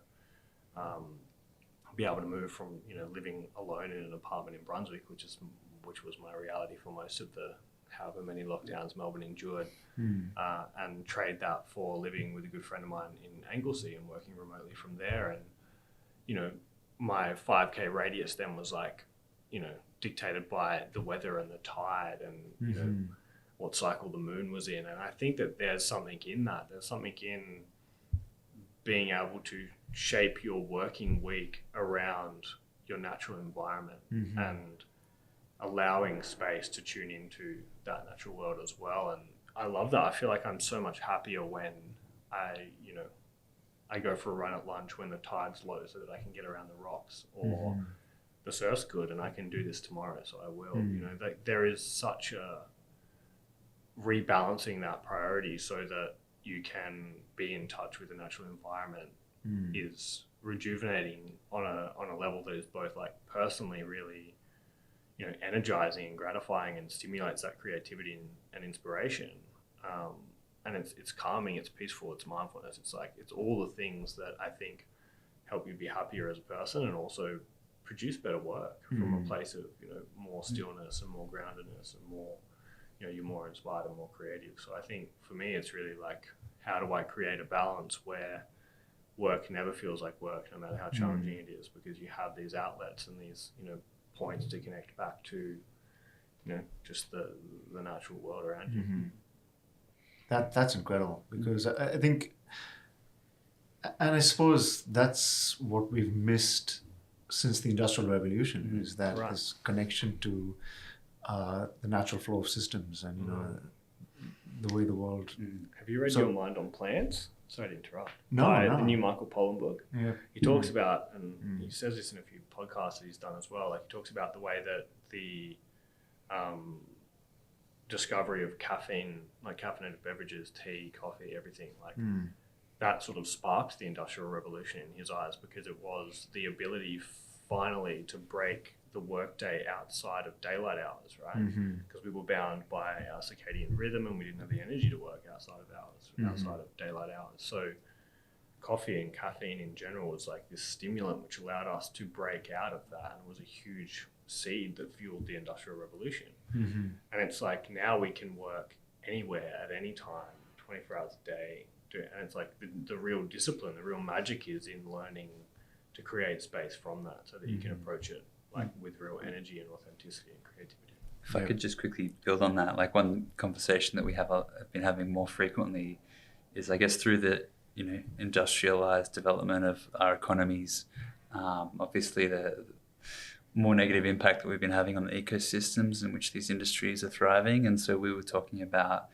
be able to move from, living alone in an apartment in Brunswick, which was my reality for most of the however many lockdowns Melbourne endured, and trade that for living with a good friend of mine in Anglesey and working remotely from there. And, my 5K radius then was like, dictated by the weather and the tide and, what cycle the moon was in. And I think that there's something in that. There's something in being able to shape your working week around your natural environment and allowing space to tune into that natural world as well. And I love that. I feel like I'm so much happier when I go for a run at lunch when the tide's low so that I can get around the rocks, or the surf's good and I can do this tomorrow, so I will. There is such a rebalancing that priority so that you can be in touch with the natural environment is rejuvenating on a level that is both like personally really energizing and gratifying and stimulates that creativity and inspiration. And it's calming, it's peaceful, it's mindfulness. It's like, it's all the things that I think help you be happier as a person and also produce better work from a place of, more stillness and more groundedness and more, you're more inspired and more creative. So I think for me, it's really like, how do I create a balance where work never feels like work, no matter how challenging it is, because you have these outlets and these, points to connect back to, just the natural world around you. That's incredible, because I think, and I suppose that's what we've missed since the Industrial Revolution, is that this connection to the natural flow of systems and the way the world. Have you read Your Mind on Plants? Sorry to interrupt. No. The new Michael Pollan book. Yeah. He talks about, and he says this in a few podcasts that he's done as well, like he talks about the way that the discovery of caffeine, like caffeinated beverages, tea, coffee, everything, like that sort of sparked the Industrial Revolution in his eyes, because it was the ability finally to break the workday outside of daylight hours, right? Because we were bound by our circadian rhythm and we didn't have the energy to work outside of hours, outside of daylight hours. So coffee and caffeine in general was like this stimulant which allowed us to break out of that, and was a huge seed that fueled the Industrial Revolution. And it's like, now we can work anywhere at any time, 24 hours a day. And it's like the real discipline, the real magic is in learning to create space from that so that you can approach it like with real energy and authenticity and creativity. If I could just quickly build on that, like one conversation that we have been having more frequently is, I guess, through the industrialized development of our economies, obviously the more negative impact that we've been having on the ecosystems in which these industries are thriving. And so we were talking about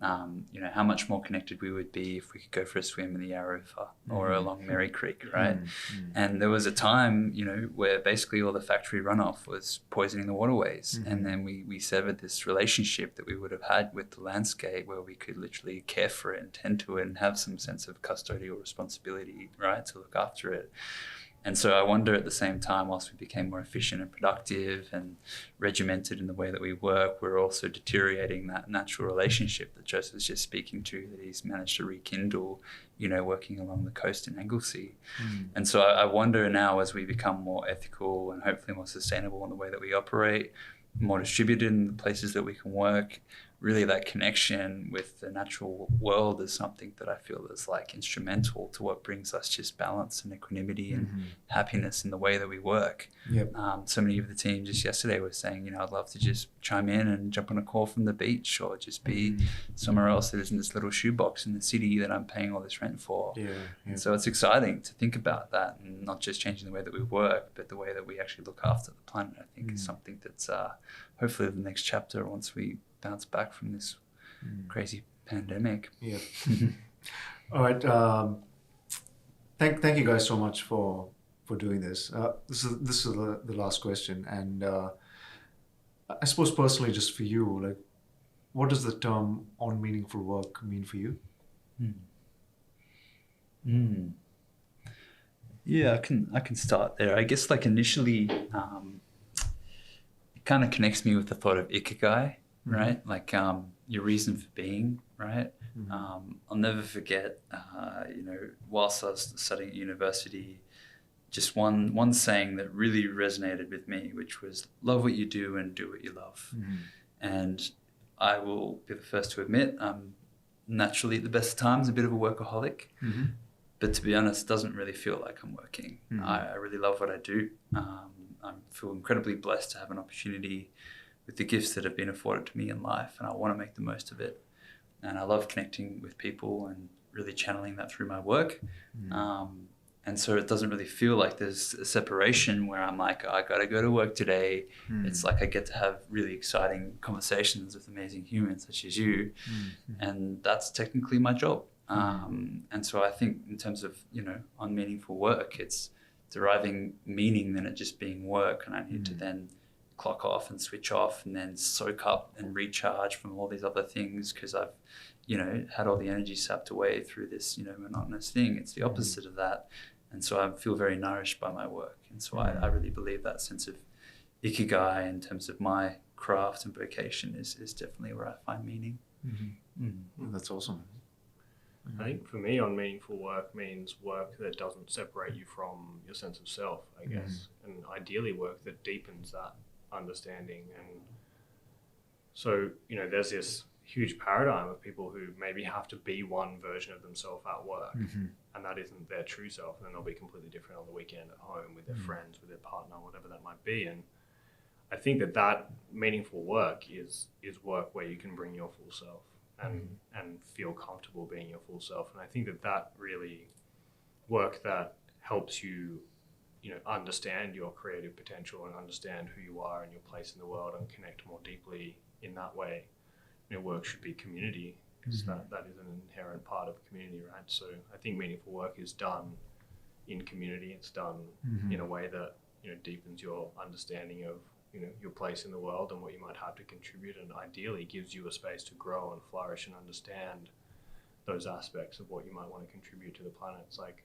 how much more connected we would be if we could go for a swim in the Yarra River or along Merry Creek, right? And there was a time, where basically all the factory runoff was poisoning the waterways. And then we severed this relationship that we would have had with the landscape, where we could literally care for it and tend to it and have some sense of custodial responsibility, right, to look after it. And so I wonder, at the same time, whilst we became more efficient and productive and regimented in the way that we work, we're also deteriorating that natural relationship that Joseph was just speaking to, that he's managed to rekindle, working along the coast in Anglesey. And so I wonder now, as we become more ethical and hopefully more sustainable in the way that we operate, more distributed in the places that we can work, really that connection with the natural world is something that I feel is like instrumental to what brings us just balance and equanimity and happiness in the way that we work. Yep. So many of the team just yesterday were saying, I'd love to just chime in and jump on a call from the beach or just be somewhere else that isn't this little shoebox in the city that I'm paying all this rent for. And so it's exciting to think about that, and not just changing the way that we work, but the way that we actually look after the planet, I think is something that's hopefully the next chapter once we bounce back from this crazy pandemic. Yeah. All right. Thank you guys so much for doing this. This is the last question, and I suppose personally, just for you, like, what does the term "on meaningful work" mean for you? Yeah, I can start there. I guess like initially, it kind of connects me with the thought of ikigai, right? Like your reason for being, right? I'll never forget, whilst I was studying at university, just one saying that really resonated with me, which was love what you do and do what you love. And I will be the first to admit, I'm naturally at the best of times a bit of a workaholic. But to be honest, it doesn't really feel like I'm working. I really love what I do. I feel incredibly blessed to have an opportunity with the gifts that have been afforded to me in life, and I want to make the most of it. And I love connecting with people and really channeling that through my work. And so it doesn't really feel like there's a separation where I'm like, I got to go to work today. It's like I get to have really exciting conversations with amazing humans such as you. And that's technically my job. And so I think in terms of, on meaningful work, it's deriving meaning than it just being work. And I need to then clock off and switch off and then soak up and recharge from all these other things because I've, had all the energy sapped away through this, monotonous thing. It's the opposite of that. And so I feel very nourished by my work. And so I really believe that sense of ikigai in terms of my craft and vocation is definitely where I find meaning. That's awesome. I think for me, on meaningful work means work that doesn't separate you from your sense of self, I guess, and ideally work that deepens that understanding. And so, there's this huge paradigm of people who maybe have to be one version of themselves at work, and that isn't their true self, and then they'll be completely different on the weekend at home with their friends, with their partner, whatever that might be. And I think that meaningful work is work where you can bring your full self and feel comfortable being your full self. And I think that really work that helps you, understand your creative potential and understand who you are and your place in the world and connect more deeply in that way. Work should be community, because that is an inherent part of community, right? So I think meaningful work is done in community. It's done in a way that, deepens your understanding of, your place in the world and what you might have to contribute, and ideally gives you a space to grow and flourish and understand those aspects of what you might want to contribute to the planet. It's like,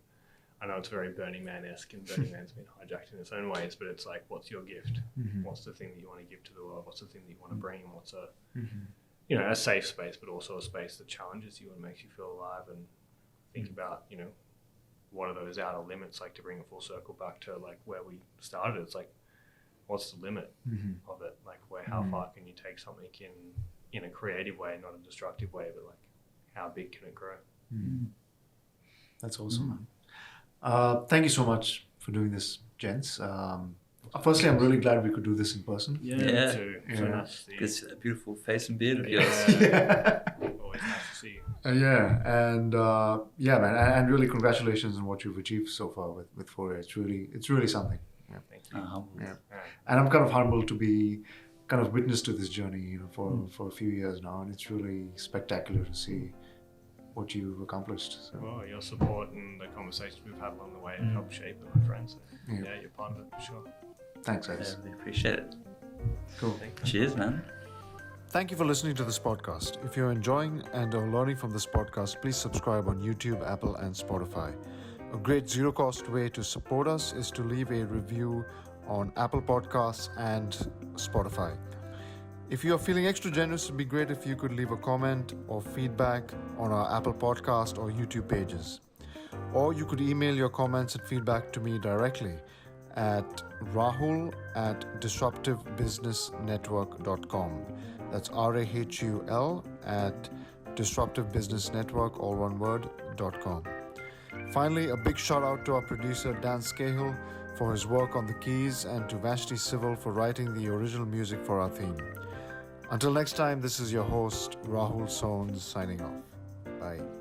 I know it's very Burning Man-esque, and Burning Man's been hijacked in its own ways, but it's like, what's your gift? What's the thing that you want to give to the world? What's the thing that you want to bring? And what's a safe space, but also a space that challenges you and makes you feel alive, and think about, what are those outer limits, like, to bring a full circle back to like where we started. It's like, what's the limit of it? Like, how far can you take something in a creative way, not a destructive way, but like, how big can it grow? That's awesome. Thank you so much for doing this, gents. Firstly, I'm really glad we could do this in person. Yeah. Me too. So nice to see you. Good to see that beautiful face and beard of yours. Always nice to see you. And man, and really congratulations on what you've achieved so far with Phoria. It's really something. Yeah. Thank you. And I'm kind of humbled to be kind of witness to this journey, for a few years now, and it's really spectacular to see what you've accomplished. So. Well, your support and the conversations we've had along the way have helped shape it, my friend. So you're part of it for sure. Thanks, guys. I really appreciate it. Cool. Cheers, man. Thank you for listening to this podcast. If you're enjoying and are learning from this podcast, please subscribe on YouTube, Apple, and Spotify. A great zero-cost way to support us is to leave a review on Apple Podcasts and Spotify. If you are feeling extra generous, it'd be great if you could leave a comment or feedback on our Apple Podcast or YouTube pages. Or you could email your comments and feedback to me directly at rahul@disruptivebusinessnetwork.com. That's RAHUL at disruptivebusinessnetwork, all one word, .com. Finally, a big shout out to our producer Dan Scahill for his work on the keys and to Vashti Civil for writing the original music for our theme. Until next time, this is your host, Rahul Sones, signing off. Bye.